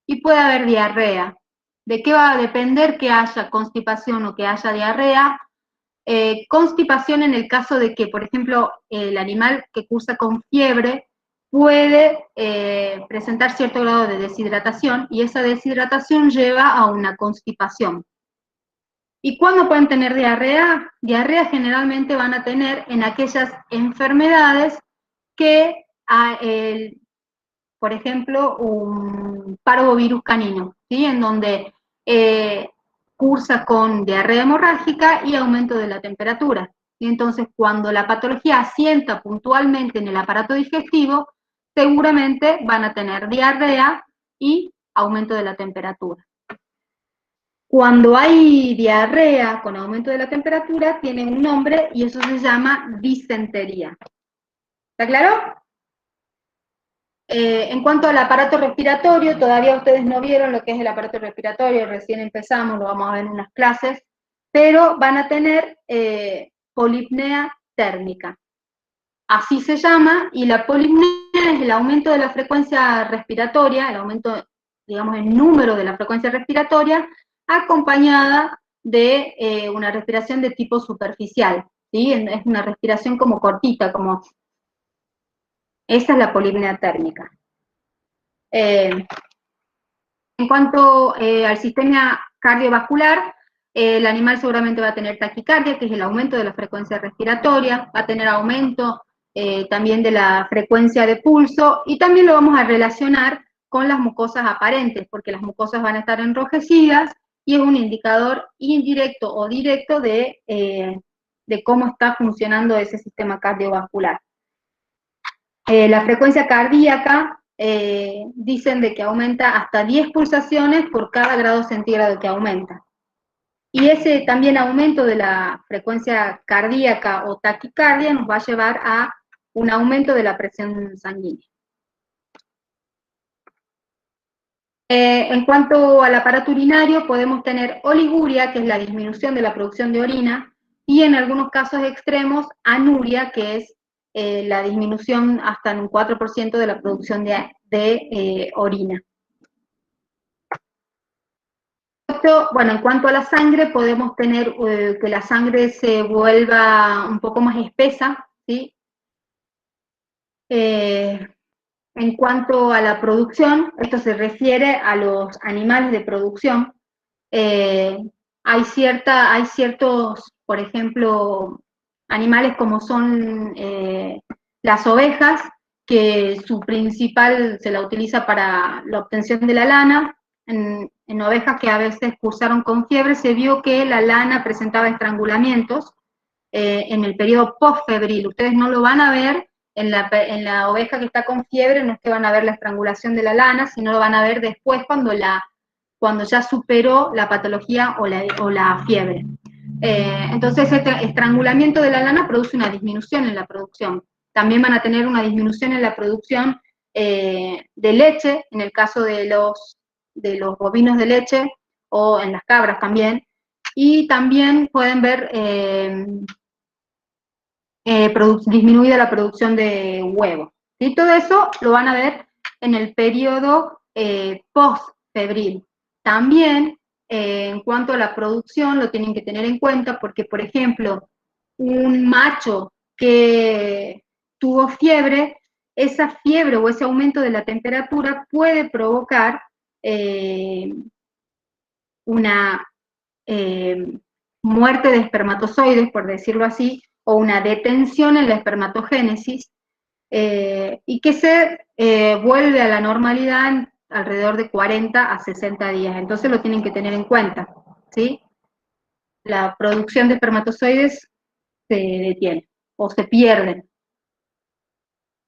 y puede haber diarrea. ¿De qué va a depender que haya constipación o que haya diarrea? Constipación en el caso de que, por ejemplo, el animal que cursa con fiebre puede presentar cierto grado de deshidratación y esa deshidratación lleva a una constipación. ¿Y cuándo pueden tener diarrea? Diarrea generalmente van a tener en aquellas enfermedades que, por ejemplo, un parvovirus canino, ¿sí? En donde cursa con diarrea hemorrágica y aumento de la temperatura. Y entonces, cuando la patología asienta puntualmente en el aparato digestivo, seguramente van a tener diarrea y aumento de la temperatura. Cuando hay diarrea con aumento de la temperatura, tiene un nombre y eso se llama disentería. ¿Está claro? En cuanto al aparato respiratorio, todavía ustedes no vieron lo que es el aparato respiratorio, recién empezamos, lo vamos a ver en unas clases, pero van a tener polipnea térmica. Así se llama, y la polipnea es el aumento de la frecuencia respiratoria, el aumento, digamos, el número de la frecuencia respiratoria, acompañada de una respiración de tipo superficial, ¿sí? Es una respiración como cortita, como... Esa es la polipnea térmica. En cuanto al sistema cardiovascular, el animal seguramente va a tener taquicardia, que es el aumento de la frecuencia respiratoria, va a tener aumento también de la frecuencia de pulso, y también lo vamos a relacionar con las mucosas aparentes, porque las mucosas van a estar enrojecidas, y es un indicador indirecto o directo de cómo está funcionando ese sistema cardiovascular. La frecuencia cardíaca, dicen de que aumenta hasta 10 pulsaciones por cada grado centígrado que aumenta. Y ese también aumento de la frecuencia cardíaca o taquicardia nos va a llevar a un aumento de la presión sanguínea. En cuanto al aparato urinario, podemos tener oliguria, que es la disminución de la producción de orina, y en algunos casos extremos, anuria, que es la disminución hasta en un 4% de la producción de orina. Bueno, en cuanto a la sangre, podemos tener que la sangre se vuelva un poco más espesa, ¿sí? En cuanto a la producción, esto se refiere a los animales de producción. Hay ciertos, por ejemplo, animales como son las ovejas, que su principal se la utiliza para la obtención de la lana. En ovejas que a veces cursaron con fiebre se vio que la lana presentaba estrangulamientos en el periodo postfebril. Ustedes no lo van a ver en la oveja que está con fiebre, no es que van a ver la estrangulación de la lana, sino lo van a ver después cuando ya superó la patología o la fiebre. Entonces, este estrangulamiento de la lana produce una disminución en la producción. También van a tener una disminución en la producción de leche, en el caso de los bovinos de leche, o en las cabras también, y también pueden ver disminuida la producción de huevos. ¿Sí? Todo eso lo van a ver en el periodo post-febril. También, en cuanto a la producción, lo tienen que tener en cuenta porque, por ejemplo, un macho que tuvo fiebre, esa fiebre o ese aumento de la temperatura puede provocar una muerte de espermatozoides, por decirlo así, o una detención en la espermatogénesis, y que se vuelve a la normalidad en alrededor de 40 a 60 días. Entonces lo tienen que tener en cuenta, ¿sí? La producción de espermatozoides se detiene o se pierden.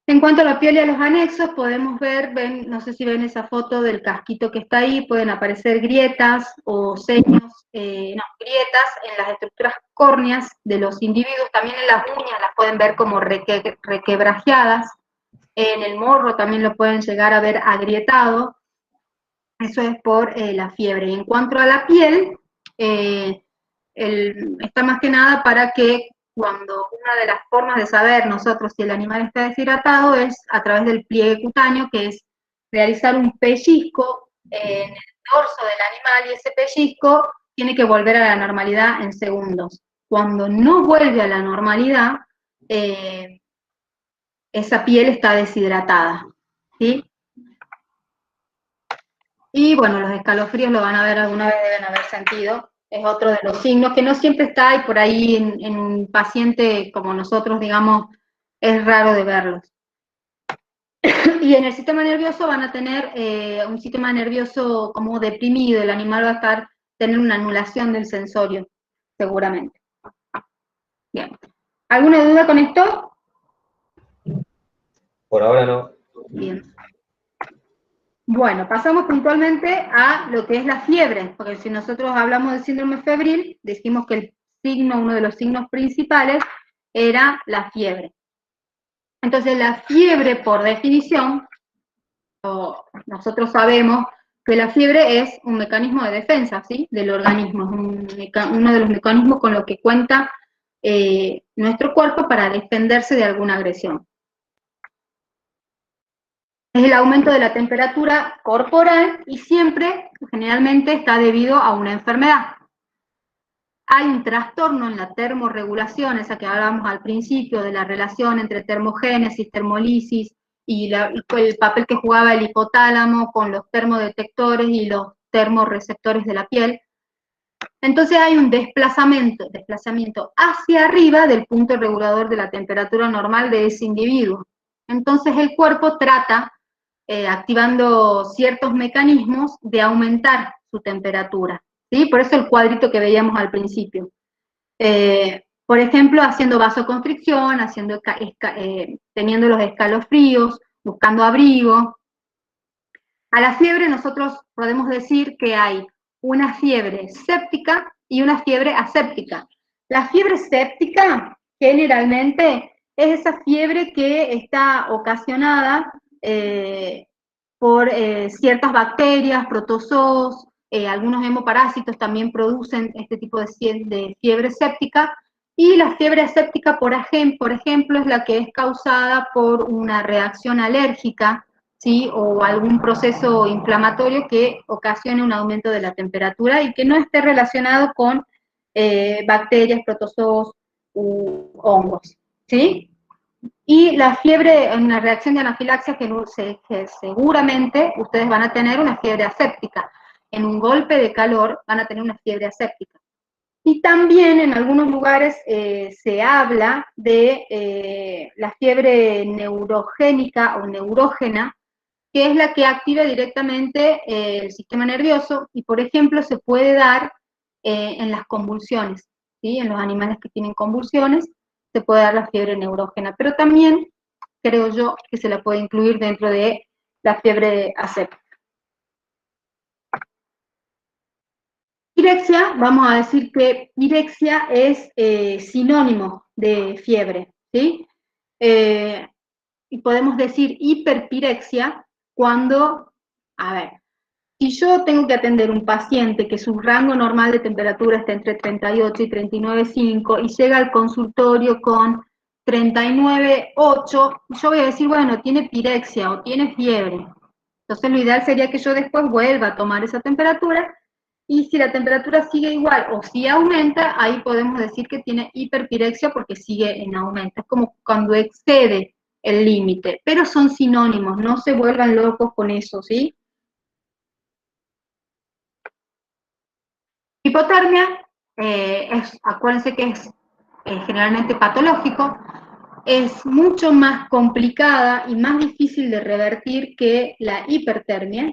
En cuanto a la piel y a los anexos, podemos ver, no sé si ven esa foto del casquito que está ahí, pueden aparecer grietas o grietas en las estructuras córneas de los individuos, también en las uñas las pueden ver como requebrajeadas, en el morro también lo pueden llegar a ver agrietado, eso es por la fiebre. En cuanto a la piel, está más que nada para que cuando una de las formas de saber nosotros si el animal está deshidratado es a través del pliegue cutáneo, que es realizar un pellizco en el dorso del animal y ese pellizco tiene que volver a la normalidad en segundos. Cuando no vuelve a la normalidad, esa piel está deshidratada, ¿sí? Y bueno, los escalofríos lo van a ver alguna vez, deben haber sentido, es otro de los signos que no siempre está y por ahí en un paciente como nosotros, digamos, es raro de verlos. Y en el sistema nervioso van a tener un sistema nervioso como deprimido, el animal va a tener una anulación del sensorio, seguramente. Bien. ¿Alguna duda con esto? Por ahora no. Bien. Bueno, pasamos puntualmente a lo que es la fiebre, porque si nosotros hablamos del síndrome febril, dijimos que el signo, uno de los signos principales, era la fiebre. Entonces la fiebre, por definición, nosotros sabemos que la fiebre es un mecanismo de defensa, ¿sí?, del organismo, es uno de los mecanismos con los que cuenta nuestro cuerpo para defenderse de alguna agresión. Es el aumento de la temperatura corporal y siempre, generalmente, está debido a una enfermedad. Hay un trastorno en la termorregulación, esa que hablábamos al principio, de la relación entre termogénesis, termolisis, y el papel que jugaba el hipotálamo con los termodetectores y los termorreceptores de la piel. Entonces hay un desplazamiento hacia arriba del punto regulador de la temperatura normal de ese individuo. Entonces el cuerpo trata, activando ciertos mecanismos, de aumentar su temperatura, ¿sí? Por eso el cuadrito que veíamos al principio. Por ejemplo, haciendo vasoconstricción, teniendo los escalofríos, buscando abrigo. A la fiebre nosotros podemos decir que hay una fiebre séptica y una fiebre aséptica. La fiebre séptica generalmente es esa fiebre que está ocasionada por ciertas bacterias, protozoos, algunos hemoparásitos también producen este tipo de fiebre séptica, y la fiebre aséptica, por ejemplo, es la que es causada por una reacción alérgica, ¿sí?, o algún proceso inflamatorio que ocasione un aumento de la temperatura y que no esté relacionado con bacterias, protozoos u hongos, ¿sí? Y la fiebre, una reacción de anafilaxia que seguramente ustedes van a tener una fiebre aséptica. En un golpe de calor van a tener una fiebre aséptica. Y también en algunos lugares se habla de la fiebre neurogénica o neurógena, que es la que activa directamente el sistema nervioso y, por ejemplo, se puede dar en las convulsiones, ¿sí? En los animales que tienen convulsiones se puede dar la fiebre neurógena, pero también creo yo que se la puede incluir dentro de la fiebre aséptica. Pirexia, vamos a decir que pirexia es sinónimo de fiebre, ¿sí? Y podemos decir hiperpirexia cuando, a ver, si yo tengo que atender un paciente que su rango normal de temperatura está entre 38 y 39,5 y llega al consultorio con 39,8, yo voy a decir, bueno, tiene pirexia o tiene fiebre. Entonces lo ideal sería que yo después vuelva a tomar esa temperatura, y si la temperatura sigue igual o si aumenta, ahí podemos decir que tiene hiperpirexia porque sigue en aumento. Es como cuando excede el límite, pero son sinónimos, no se vuelvan locos con eso, ¿sí? Hipotermia, acuérdense que es generalmente patológico, es mucho más complicada y más difícil de revertir que la hipertermia,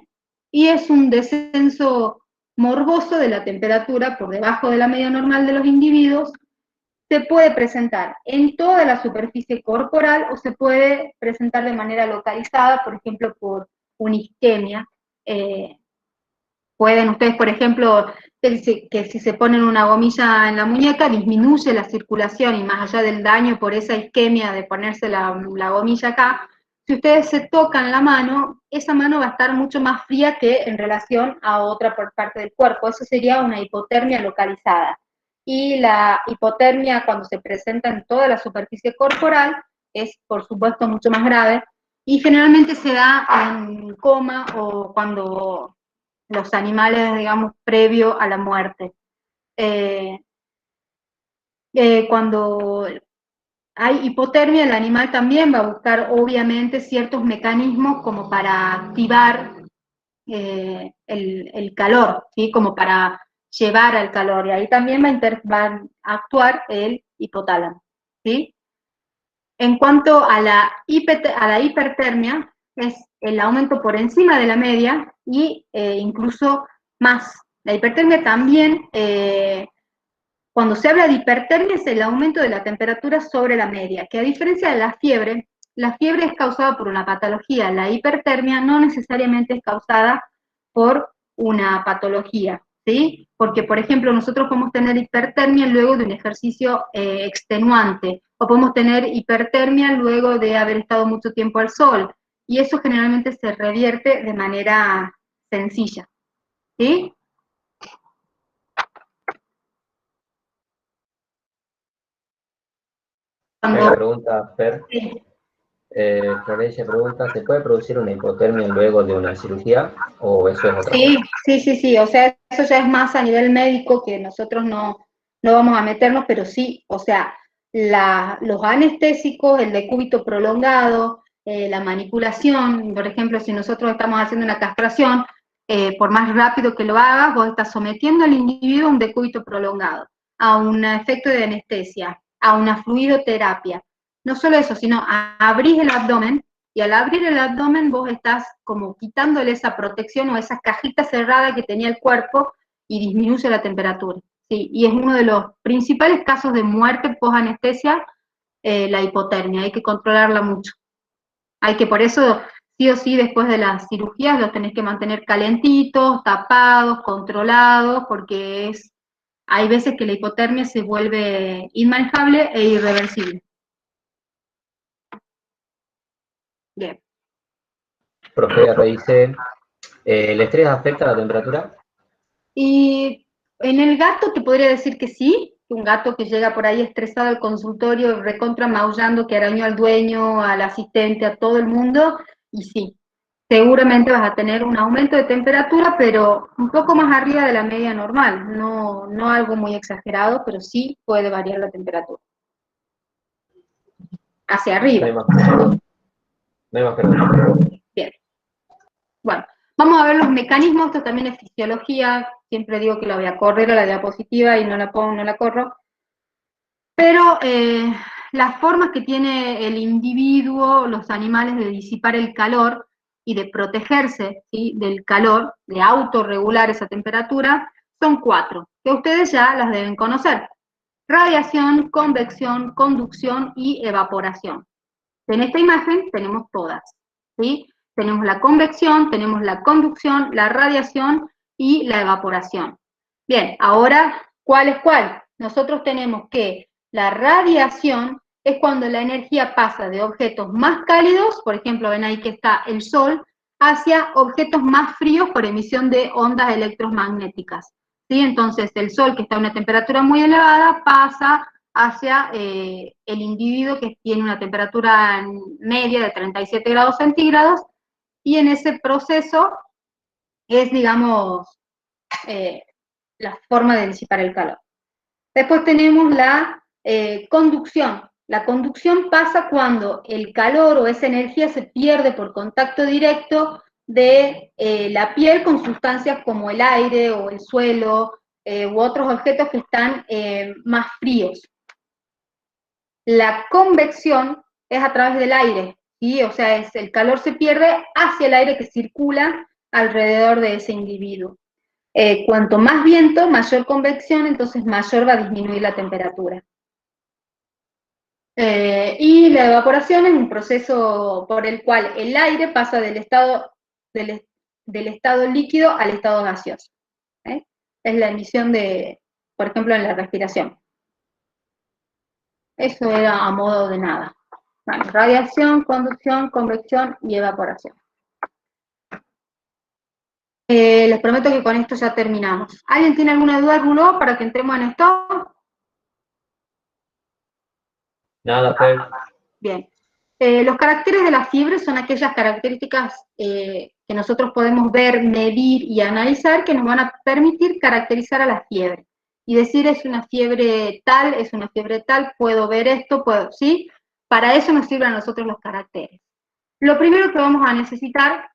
y es un descenso morboso de la temperatura por debajo de la media normal de los individuos. Se puede presentar en toda la superficie corporal o se puede presentar de manera localizada, por ejemplo, por una isquemia. Pueden ustedes, por ejemplo, que si se ponen una gomilla en la muñeca, disminuye la circulación, y más allá del daño por esa isquemia de ponerse la gomilla acá, si ustedes se tocan la mano, esa mano va a estar mucho más fría que en relación a otra parte del cuerpo. Eso sería una hipotermia localizada. Y la hipotermia, cuando se presenta en toda la superficie corporal, es por supuesto mucho más grave, y generalmente se da en coma o cuando los animales, digamos, previo a la muerte. Cuando hay hipotermia, el animal también va a buscar, obviamente, ciertos mecanismos como para activar el calor, ¿sí? Como para llevar al calor, y ahí también va a actuar el hipotálamo, ¿sí? En cuanto a la hipertermia, es el aumento por encima de la media y incluso más. La hipertermia también, cuando se habla de hipertermia, es el aumento de la temperatura sobre la media, que a diferencia de la fiebre es causada por una patología, la hipertermia no necesariamente es causada por una patología, ¿sí? Porque, por ejemplo, nosotros podemos tener hipertermia luego de un ejercicio extenuante, o podemos tener hipertermia luego de haber estado mucho tiempo al sol, y eso generalmente se revierte de manera sencilla, ¿sí? Una pregunta, Fer. Sí. Florencia pregunta, ¿se puede producir una hipotermia luego de una cirugía o eso es otra cosa? Sí, o sea, eso ya es más a nivel médico, que nosotros no vamos a meternos, pero sí, o sea, los anestésicos, el decúbito prolongado, la manipulación, por ejemplo, si nosotros estamos haciendo una castración, por más rápido que lo hagas, vos estás sometiendo al individuo a un decúbito prolongado, a un efecto de anestesia, a una fluidoterapia. No solo eso, sino abrís el abdomen, y al abrir el abdomen vos estás como quitándole esa protección o esa cajita cerrada que tenía el cuerpo, y disminuye la temperatura. Sí, y es uno de los principales casos de muerte post-anestesia, la hipotermia. Hay que controlarla mucho. Hay que, por eso, sí o sí, después de las cirugías los tenés que mantener calentitos, tapados, controlados, porque hay veces que la hipotermia se vuelve inmanejable e irreversible. Bien. Profe, dice, ¿el estrés afecta a la temperatura? Y en el gato te podría decir que sí, un gato que llega por ahí estresado al consultorio, recontra maullando, que arañó al dueño, al asistente, a todo el mundo, y sí, seguramente vas a tener un aumento de temperatura, pero un poco más arriba de la media normal, no algo muy exagerado, pero sí puede variar la temperatura. Hacia arriba. No hay más preguntas. Bien. Bueno, vamos a ver los mecanismos. Esto también es fisiología. Siempre digo que la voy a correr a la diapositiva y no la corro. Pero las formas que tiene el individuo, los animales, de disipar el calor y de protegerse, ¿sí?, del calor, de autorregular esa temperatura, son 4, que ustedes ya las deben conocer: radiación, convección, conducción y evaporación. En esta imagen tenemos todas, ¿sí? Tenemos la convección, tenemos la conducción, la radiación y la evaporación. Bien, ahora, ¿cuál es cuál? Nosotros tenemos que la radiación es cuando la energía pasa de objetos más cálidos, por ejemplo, ven ahí que está el Sol, hacia objetos más fríos por emisión de ondas electromagnéticas, ¿sí? Entonces, el Sol, que está a una temperatura muy elevada, pasa hacia el individuo, que tiene una temperatura media de 37 grados centígrados, y en ese proceso es, digamos, la forma de disipar el calor. Después tenemos la conducción. La conducción pasa cuando el calor o esa energía se pierde por contacto directo de la piel con sustancias como el aire o el suelo u otros objetos que están más fríos. La convección es a través del aire, ¿sí? O sea, el calor se pierde hacia el aire que circula alrededor de ese individuo. Cuanto más viento, mayor convección, entonces mayor va a disminuir la temperatura. Y la evaporación es un proceso por el cual el aire pasa del estado líquido al estado gaseoso. Es la emisión de, por ejemplo, en la respiración. Eso era a modo de nada. Bueno, radiación, conducción, convección y evaporación. Les prometo que con esto ya terminamos. ¿Alguien tiene alguna duda, Rulo, para que entremos en esto? Nada, Fer. Bien. Los caracteres de la fiebre son aquellas características que nosotros podemos ver, medir y analizar que nos van a permitir caracterizar a la fiebre. Y decir es una fiebre tal, puedo ver esto, puedo, ¿sí? Para eso nos sirven a nosotros los caracteres. Lo primero que vamos a necesitar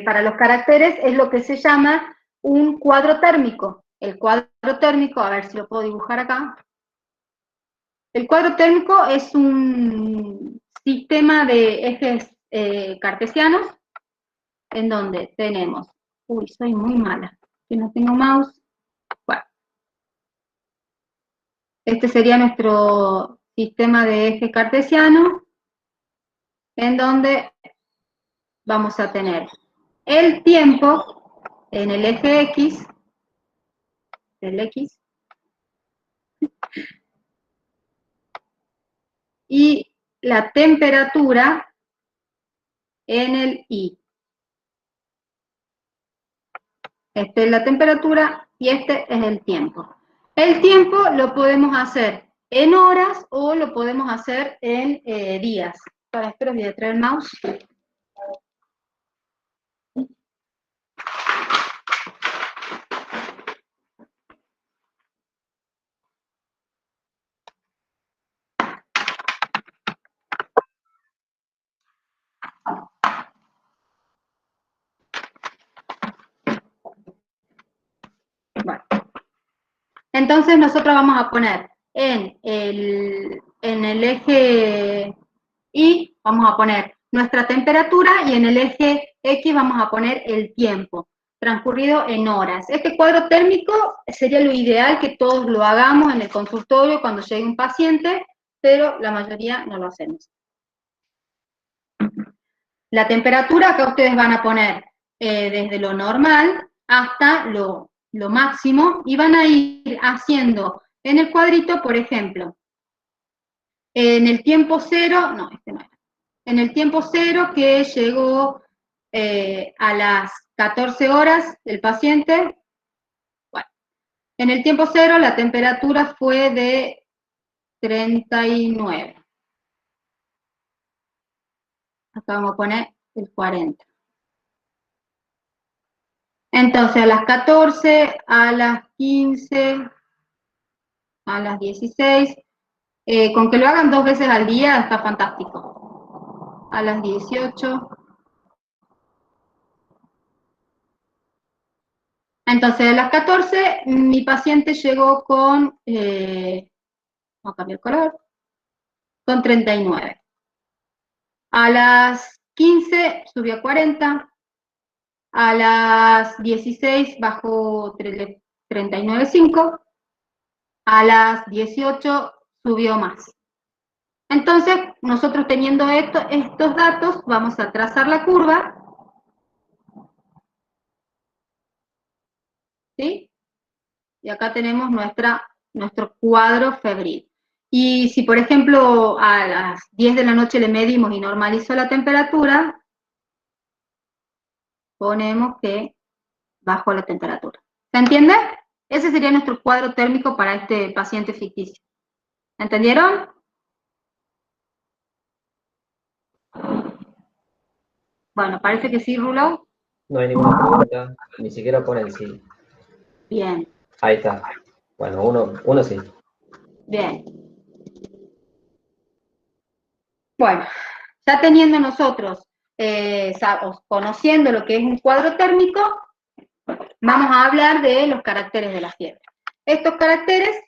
para los caracteres es lo que se llama un cuadro térmico. El cuadro térmico, a ver si lo puedo dibujar acá. El cuadro térmico es un sistema de ejes cartesianos en donde tenemos, uy, soy muy mala, que no tengo mouse. Bueno, este sería nuestro sistema de eje cartesiano en donde vamos a tener el tiempo en el eje X, el X, y la temperatura en el Y. Esta es la temperatura y este es el tiempo. El tiempo lo podemos hacer en horas o lo podemos hacer en días. Ahora espero, voy a traer el mouse. Bueno. Entonces nosotros vamos a poner en el eje Y, vamos a poner nuestra temperatura y en el eje X vamos a poner el tiempo transcurrido en horas. Este cuadro térmico sería lo ideal que todos lo hagamos en el consultorio cuando llegue un paciente, pero la mayoría no lo hacemos. La temperatura acá ustedes van a poner desde lo normal hasta lo máximo y van a ir haciendo en el cuadrito, por ejemplo, en el tiempo cero, no, este no era. En el tiempo cero que llegó a las 14 horas el paciente, bueno, en el tiempo cero la temperatura fue de 39. Acá vamos a poner el 40. Entonces, a las 14, a las 15, a las 16, con que lo hagan 2 veces al día está fantástico. A las 18. Entonces, a las 14, mi paciente llegó con, vamos a cambiar el color, con 39. A las 15 subió a 40. A las 16 bajó 39,5. A las 18 subió más. Entonces, nosotros teniendo estos datos, vamos a trazar la curva. ¿Sí? Y acá tenemos nuestro cuadro febril. Y si, por ejemplo, a las 10 de la noche le medimos y normalizó la temperatura, ponemos que bajó la temperatura. ¿Se entiende? Ese sería nuestro cuadro térmico para este paciente ficticio. ¿Entendieron? Bueno, parece que sí, Rulo. No hay ninguna pregunta, ni siquiera ponen sí. Bien. Ahí está. Bueno, uno sí. Bien. Bueno, ya teniendo nosotros, conociendo lo que es un cuadro térmico, vamos a hablar de los caracteres de la fiebre. Estos caracteres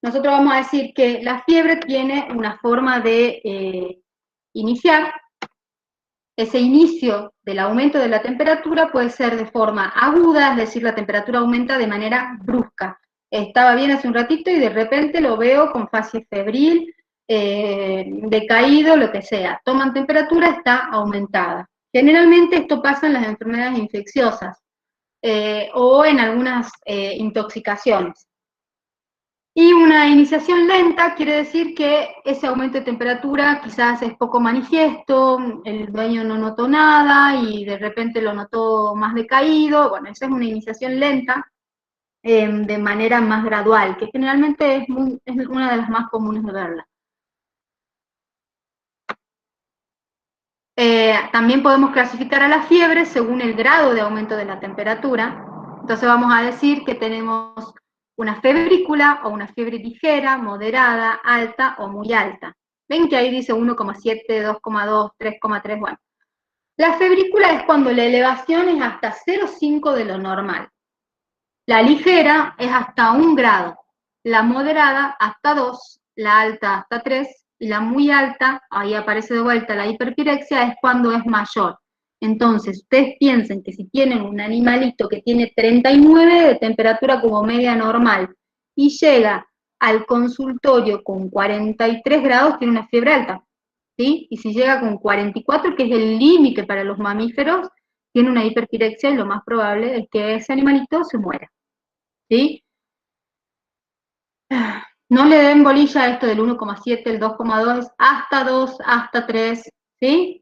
nosotros vamos a decir que la fiebre tiene una forma de iniciar. Ese inicio del aumento de la temperatura puede ser de forma aguda, es decir, la temperatura aumenta de manera brusca. Estaba bien hace un ratito y de repente lo veo con fase febril, decaído, lo que sea. Toman temperatura, está aumentada. Generalmente esto pasa en las enfermedades infecciosas o en algunas intoxicaciones. Y una iniciación lenta quiere decir que ese aumento de temperatura quizás es poco manifiesto, el dueño no notó nada y de repente lo notó más decaído. Bueno, esa es una iniciación lenta de manera más gradual, que generalmente es una de las más comunes de verla. También podemos clasificar a la fiebre según el grado de aumento de la temperatura. Entonces vamos a decir que tenemos una febrícula o una fiebre ligera, moderada, alta o muy alta. Ven que ahí dice 1,7, 2,2, 3,3, bueno. La febrícula es cuando la elevación es hasta 0,5 de lo normal. La ligera es hasta 1 grado, la moderada hasta 2, la alta hasta 3, y la muy alta, ahí aparece de vuelta la hiperpirexia, es cuando es mayor. Entonces, ustedes piensen que si tienen un animalito que tiene 39 de temperatura como media normal y llega al consultorio con 43 grados, tiene una fiebre alta, ¿sí? Y si llega con 44, que es el límite para los mamíferos, tiene una hiperpirexia y lo más probable es que ese animalito se muera, ¿sí? No le den bolilla a esto del 1,7, el 2,2, hasta 2, hasta 3, ¿sí?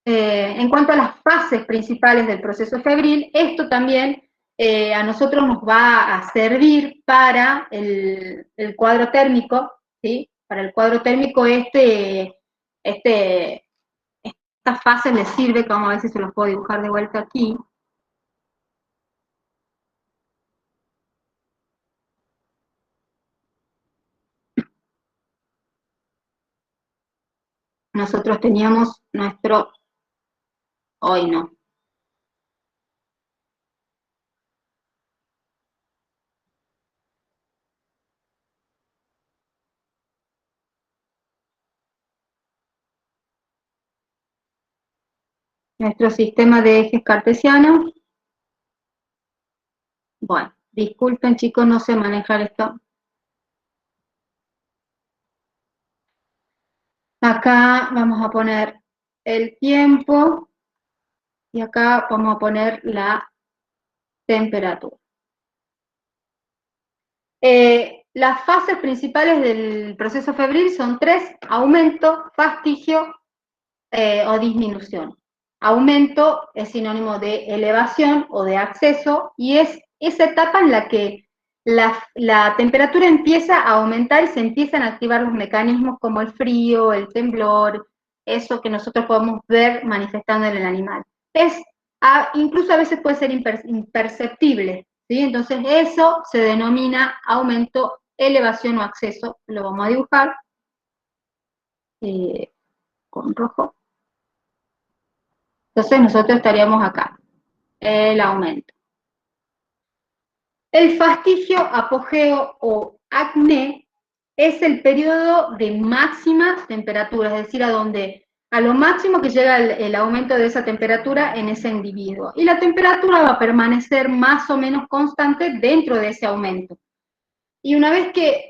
En cuanto a las fases principales del proceso febril, esto también a nosotros nos va a servir para el cuadro térmico, ¿sí? Para el cuadro térmico estas fases les sirve, que vamos a ver si se los puedo dibujar de vuelta aquí. Nosotros teníamos nuestro, hoy no. Nuestro sistema de ejes cartesianos. Bueno, disculpen chicos, no sé manejar esto. Acá vamos a poner el tiempo y acá vamos a poner la temperatura. Las fases principales del proceso febril son 3, aumento, fastigio o disminución. Aumento es sinónimo de elevación o de acceso y es esa etapa en la que la temperatura empieza a aumentar y se empiezan a activar los mecanismos como el frío, el temblor, eso que nosotros podemos ver manifestando en el animal. Incluso a veces puede ser imperceptible, ¿sí? Entonces eso se denomina aumento, elevación o acceso. Lo vamos a dibujar con rojo. Entonces nosotros estaríamos acá, el aumento. El fastigio, apogeo o acné es el periodo de máxima temperatura, es decir, a lo máximo que llega el aumento de esa temperatura en ese individuo. Y la temperatura va a permanecer más o menos constante dentro de ese aumento. Y una vez que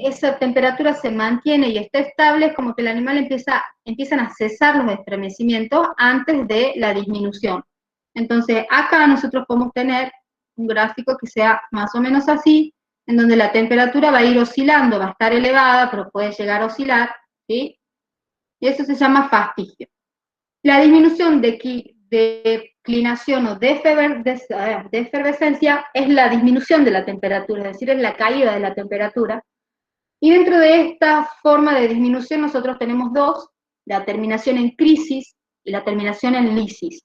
esa temperatura se mantiene y está estable, es como que el animal empiezan a cesar los estremecimientos antes de la disminución. Entonces, acá nosotros podemos tener un gráfico que sea más o menos así, en donde la temperatura va a ir oscilando, va a estar elevada, pero puede llegar a oscilar, ¿sí? Y eso se llama fastigio. La disminución de declinación o de efervescencia es la disminución de la temperatura, es decir, es la caída de la temperatura. Y dentro de esta forma de disminución nosotros tenemos dos, la terminación en crisis y la terminación en lisis.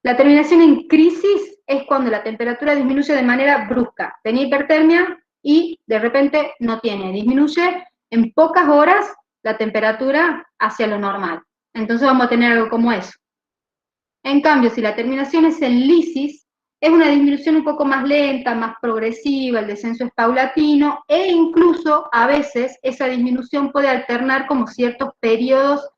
La terminación en crisis es cuando la temperatura disminuye de manera brusca, tenía hipertermia y de repente no tiene, disminuye en pocas horas la temperatura hacia lo normal. Entonces vamos a tener algo como eso. En cambio, si la terminación es en lisis, es una disminución un poco más lenta, más progresiva, el descenso es paulatino, e incluso a veces esa disminución puede alternar como ciertos periodos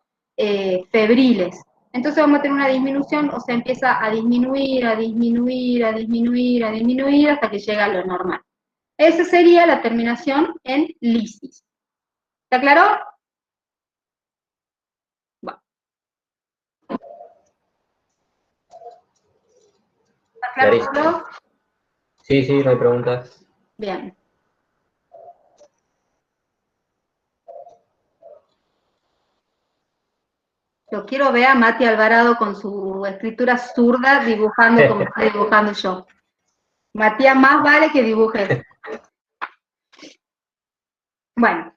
febriles. Entonces vamos a tener una disminución, o sea, empieza a disminuir, a disminuir, a disminuir, a disminuir, hasta que llega a lo normal. Esa sería la terminación en lisis. ¿Está claro? Bueno. ¿Está claro todo? Sí, sí, no hay preguntas. Bien. Yo quiero ver a Mati Alvarado con su escritura zurda dibujando como estoy dibujando yo. Matías, más vale que dibujes. Bueno,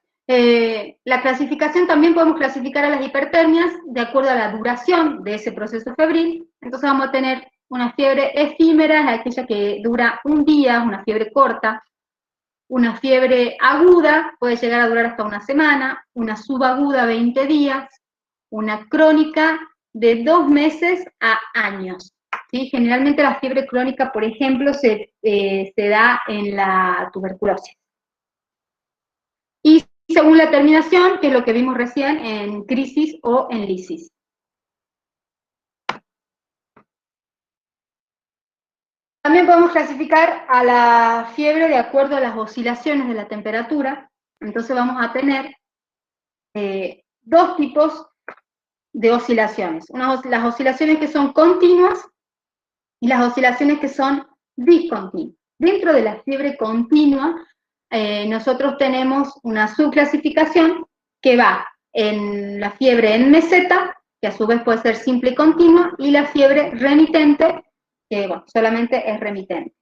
la clasificación también podemos clasificar a las hipertermias de acuerdo a la duración de ese proceso febril. Entonces vamos a tener una fiebre efímera, es aquella que dura un día, una fiebre corta. Una fiebre aguda puede llegar a durar hasta una semana, una subaguda 20 días, una crónica de 2 meses a años. ¿Sí? Generalmente la fiebre crónica, por ejemplo, se da en la tuberculosis. Y según la terminación, que es lo que vimos recién en crisis o en lisis. También podemos clasificar a la fiebre de acuerdo a las oscilaciones de la temperatura. Entonces vamos a tener dos tipos de oscilaciones. Las oscilaciones que son continuas y las oscilaciones que son discontinuas. Dentro de la fiebre continua, nosotros tenemos una subclasificación que va en la fiebre en meseta, que a su vez puede ser simple y continua, y la fiebre remitente, que bueno, solamente es remitente.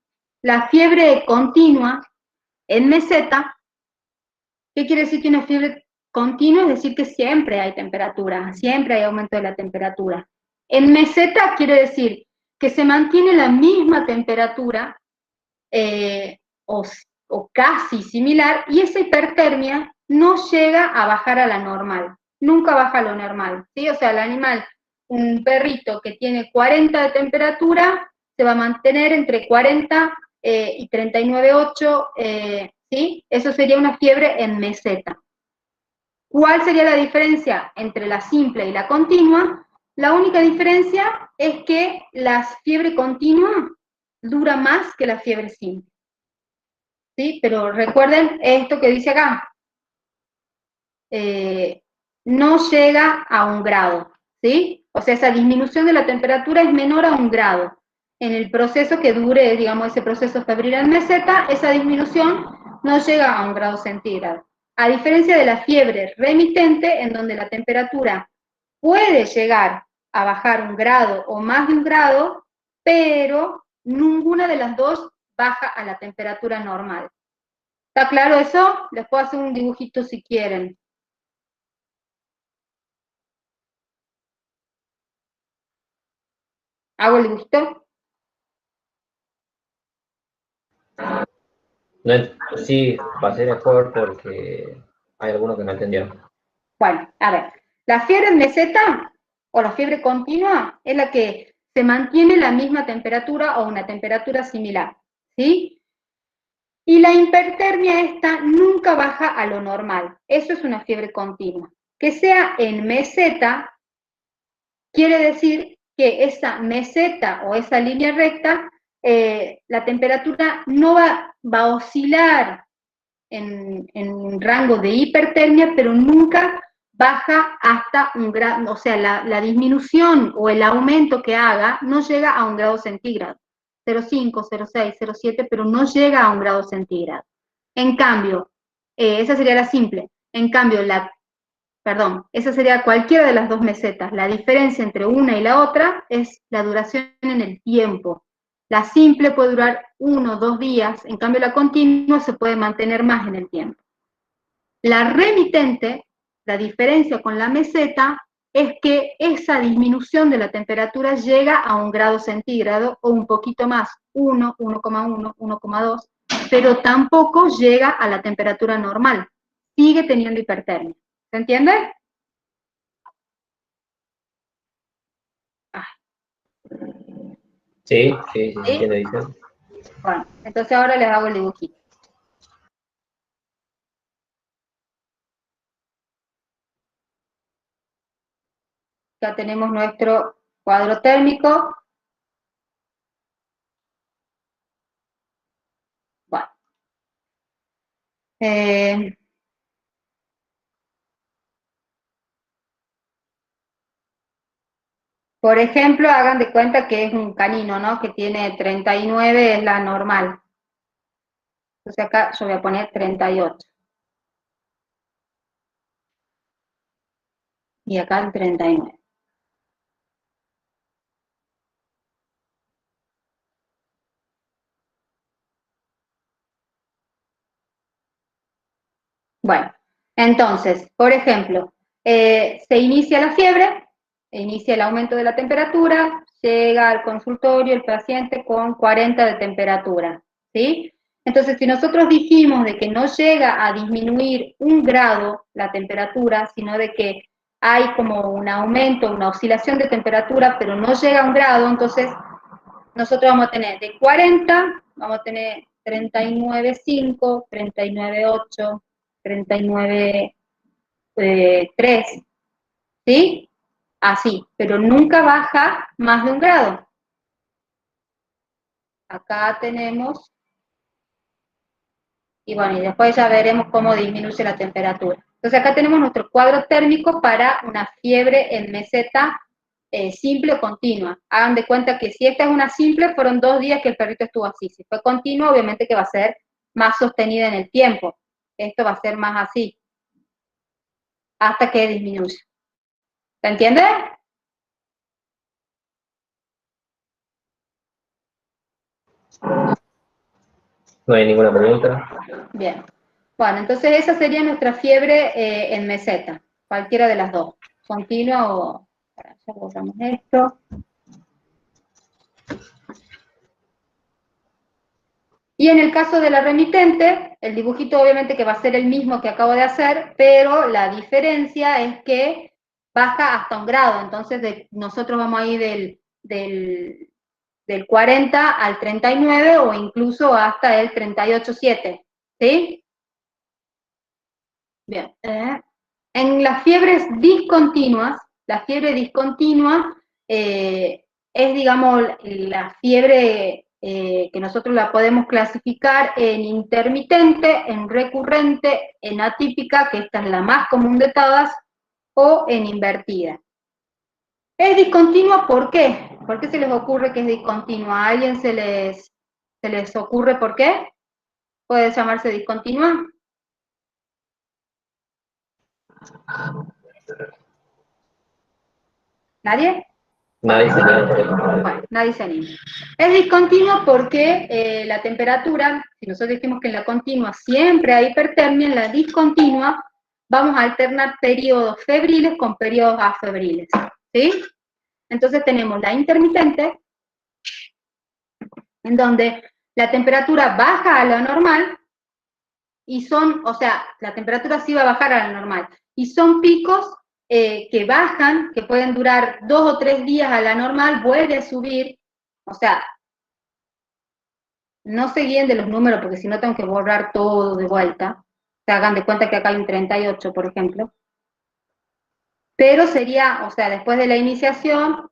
La fiebre continua en meseta, ¿qué quiere decir que una fiebre continua? Es decir que siempre hay temperatura, siempre hay aumento de la temperatura. En meseta quiere decir que se mantiene la misma temperatura o casi similar, y esa hipertermia no llega a bajar a la normal, nunca baja a lo normal, ¿sí? O sea, el animal, un perrito que tiene 40 de temperatura, se va a mantener entre 40 y 39,8, ¿sí? Eso sería una fiebre en meseta. ¿Cuál sería la diferencia entre la simple y la continua? La única diferencia es que la fiebre continua dura más que la fiebre simple. ¿Sí? Pero recuerden esto que dice acá. No llega a 1 grado. ¿Sí? O sea, esa disminución de la temperatura es menor a 1 grado. En el proceso que dure, digamos, ese proceso febril en meseta, esa disminución no llega a 1 grado centígrado. A diferencia de la fiebre remitente, en donde la temperatura puede llegar a bajar 1 grado o más de 1 grado, pero ninguna de las dos baja a la temperatura normal. ¿Está claro eso? Les puedo hacer un dibujito si quieren. ¿Hago el dibujito? No, sí, va a ser mejor porque hay algunos que no entendieron. Bueno, a ver. La fiebre en meseta o la fiebre continua es la que se mantiene la misma temperatura o una temperatura similar, ¿sí? Y la hipertermia esta nunca baja a lo normal. Eso es una fiebre continua. Que sea en meseta quiere decir que esa meseta o esa línea recta, la temperatura no va a oscilar en un rango de hipertermia, pero nunca baja hasta 1 grado, o sea, la disminución o el aumento que haga no llega a 1 grado centígrado. 0,5, 0,6, 0,7, pero no llega a 1 grado centígrado. En cambio, esa sería la simple. En cambio, esa sería cualquiera de las dos mesetas. La diferencia entre una y la otra es la duración en el tiempo. La simple puede durar 1 o 2 días, en cambio la continua se puede mantener más en el tiempo. La remitente, la diferencia con la meseta, es que esa disminución de la temperatura llega a 1 grado centígrado o un poquito más, 1, 1,1, 1,2, pero tampoco llega a la temperatura normal. Sigue teniendo hipertermia. ¿Se entiende? Sí, sí, sí, ¿Sí? entiendo, edición. Bueno, entonces ahora les hago el dibujito. Ya tenemos nuestro cuadro térmico. Bueno. Por ejemplo, hagan de cuenta que es un canino, ¿no? Que tiene 39, es la normal. Entonces acá yo voy a poner 38. Y acá el 39. Bueno, entonces, por ejemplo, se inicia la fiebre, inicia el aumento de la temperatura, llega al consultorio el paciente con 40 de temperatura, ¿sí? Entonces, si nosotros dijimos de que no llega a disminuir 1 grado la temperatura, sino de que hay como un aumento, una oscilación de temperatura, pero no llega a 1 grado, entonces nosotros vamos a tener de 40, vamos a tener 39,5, 39,8, 39,3, ¿sí? Así, pero nunca baja más de 1 grado. Acá tenemos, y bueno, y después ya veremos cómo disminuye la temperatura. Entonces acá tenemos nuestro cuadro térmico para una fiebre en meseta simple o continua. Hagan de cuenta que si esta es una simple, fueron 2 días que el perrito estuvo así. Si fue continua, obviamente que va a ser más sostenida en el tiempo. Esto va a ser más así, hasta que disminuya. ¿Se entiende? No hay ninguna pregunta. Bien. Bueno, entonces esa sería nuestra fiebre en meseta, cualquiera de las dos, continua o... Ya borramos esto. Y en el caso de la remitente, el dibujito obviamente que va a ser el mismo que acabo de hacer, pero la diferencia es que baja hasta 1 grado, entonces nosotros vamos a ir del 40 al 39 o incluso hasta el 38,7, ¿sí? Bien. En las fiebres discontinuas, la fiebre discontinua es, digamos, la fiebre que nosotros la podemos clasificar en intermitente, en recurrente, en atípica, que esta es la más común de todas, o en invertida. ¿Es discontinua por qué? ¿Por qué se les ocurre que es discontinua? ¿A alguien se les ocurre por qué? ¿Puede llamarse discontinua? ¿Nadie? Nadie se anima. Bueno, nadie se anima. Es discontinuo porque la temperatura, si nosotros decimos que en la continua siempre hay hipertermia, en la discontinua vamos a alternar periodos febriles con periodos afebriles, ¿sí? Entonces tenemos la intermitente, en donde la temperatura baja a lo normal, y son, o sea, la temperatura sí va a bajar a lo normal, y son picos que bajan, que pueden durar 2 o 3 días a la normal, vuelve a subir, o sea, no se guíen de los números porque si no tengo que borrar todo de vuelta, se hagan de cuenta que acá hay un 38, por ejemplo, pero sería, o sea, después de la iniciación,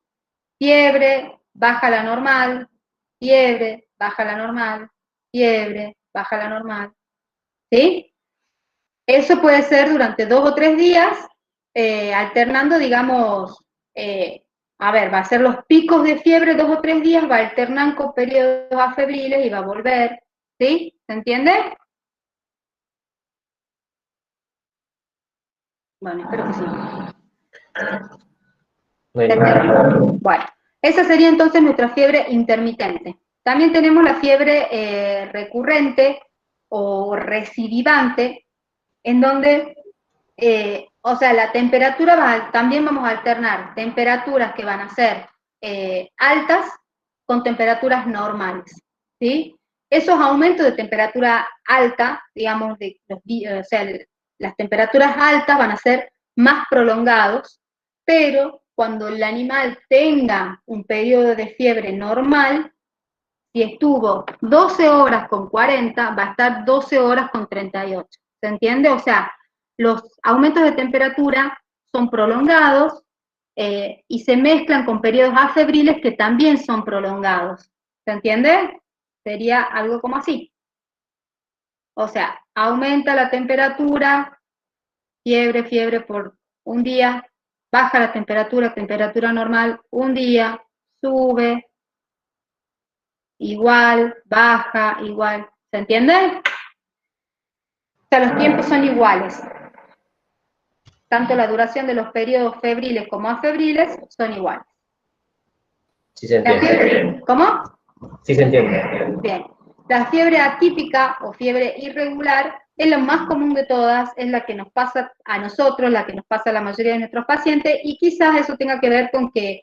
fiebre, baja la normal, fiebre, baja la normal, fiebre, baja la normal, ¿sí? Eso puede ser durante 2 o 3 días, alternando, digamos, a ver, va a ser los picos de fiebre 2 o 3 días, va a alternar con periodos afebriles y va a volver, ¿sí? ¿Se entiende? Bueno, espero que sí. No hay ninguna. Bueno, esa sería entonces nuestra fiebre intermitente. También tenemos la fiebre recurrente o recidivante, en donde o sea, la temperatura también vamos a alternar temperaturas que van a ser altas con temperaturas normales, ¿sí? Esos aumentos de temperatura alta, digamos, o sea, las temperaturas altas van a ser más prolongados, pero cuando el animal tenga un periodo de fiebre normal, si estuvo 12 horas con 40, va a estar 12 horas con 38. ¿Se entiende? O sea, los aumentos de temperatura son prolongados y se mezclan con periodos afebriles que también son prolongados. ¿Se entiende? Sería algo como así. O sea, aumenta la temperatura, fiebre por un día, baja la temperatura, temperatura normal, un día, sube, igual, baja, igual. ¿Se entiende? O sea, los tiempos son iguales. Tanto la duración de los periodos febriles como afebriles son iguales. Sí se entiende. ¿Cómo? Sí se entiende. Bien. La fiebre atípica o fiebre irregular es la más común de todas, es la que nos pasa a nosotros, la que nos pasa a la mayoría de nuestros pacientes, y quizás eso tenga que ver con que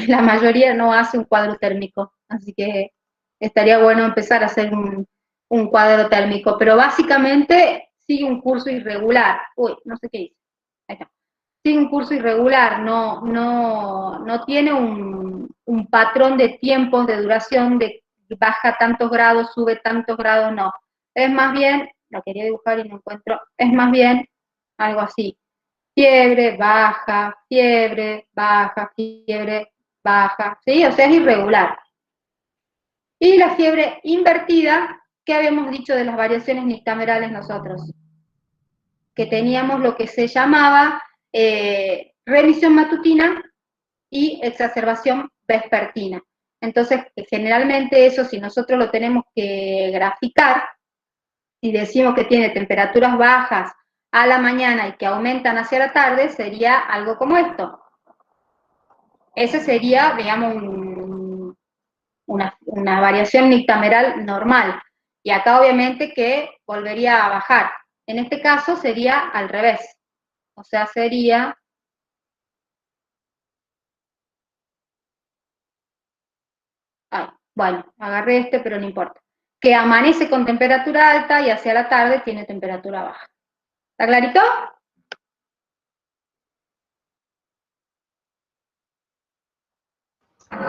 la mayoría no hace un cuadro térmico, así que estaría bueno empezar a hacer un cuadro térmico, pero básicamente sigue un curso irregular. Uy, no sé qué hice. Ahí está. Sigue un curso irregular, no tiene un patrón de tiempos de duración de baja tantos grados, sube tantos grados, no. Es más bien, lo quería dibujar y no encuentro, es más bien algo así. Fiebre, baja, fiebre, baja, fiebre, baja, ¿sí? O sea, es irregular. Y la fiebre invertida, ¿qué habíamos dicho de las variaciones noctamberales nosotros? Que teníamos lo que se llamaba remisión matutina y exacerbación vespertina. Entonces, generalmente eso, si nosotros lo tenemos que graficar, si decimos que tiene temperaturas bajas a la mañana y que aumentan hacia la tarde, sería algo como esto. Ese sería, digamos, una variación nictameral normal. Y acá obviamente que volvería a bajar. En este caso sería al revés. O sea, sería... Ay, bueno, agarré este, pero no importa. Que amanece con temperatura alta y hacia la tarde tiene temperatura baja. ¿Está clarito?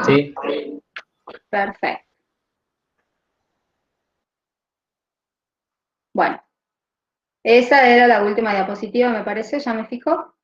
Sí. Perfecto. Bueno, esa era la última diapositiva, me parece, ya me fijo.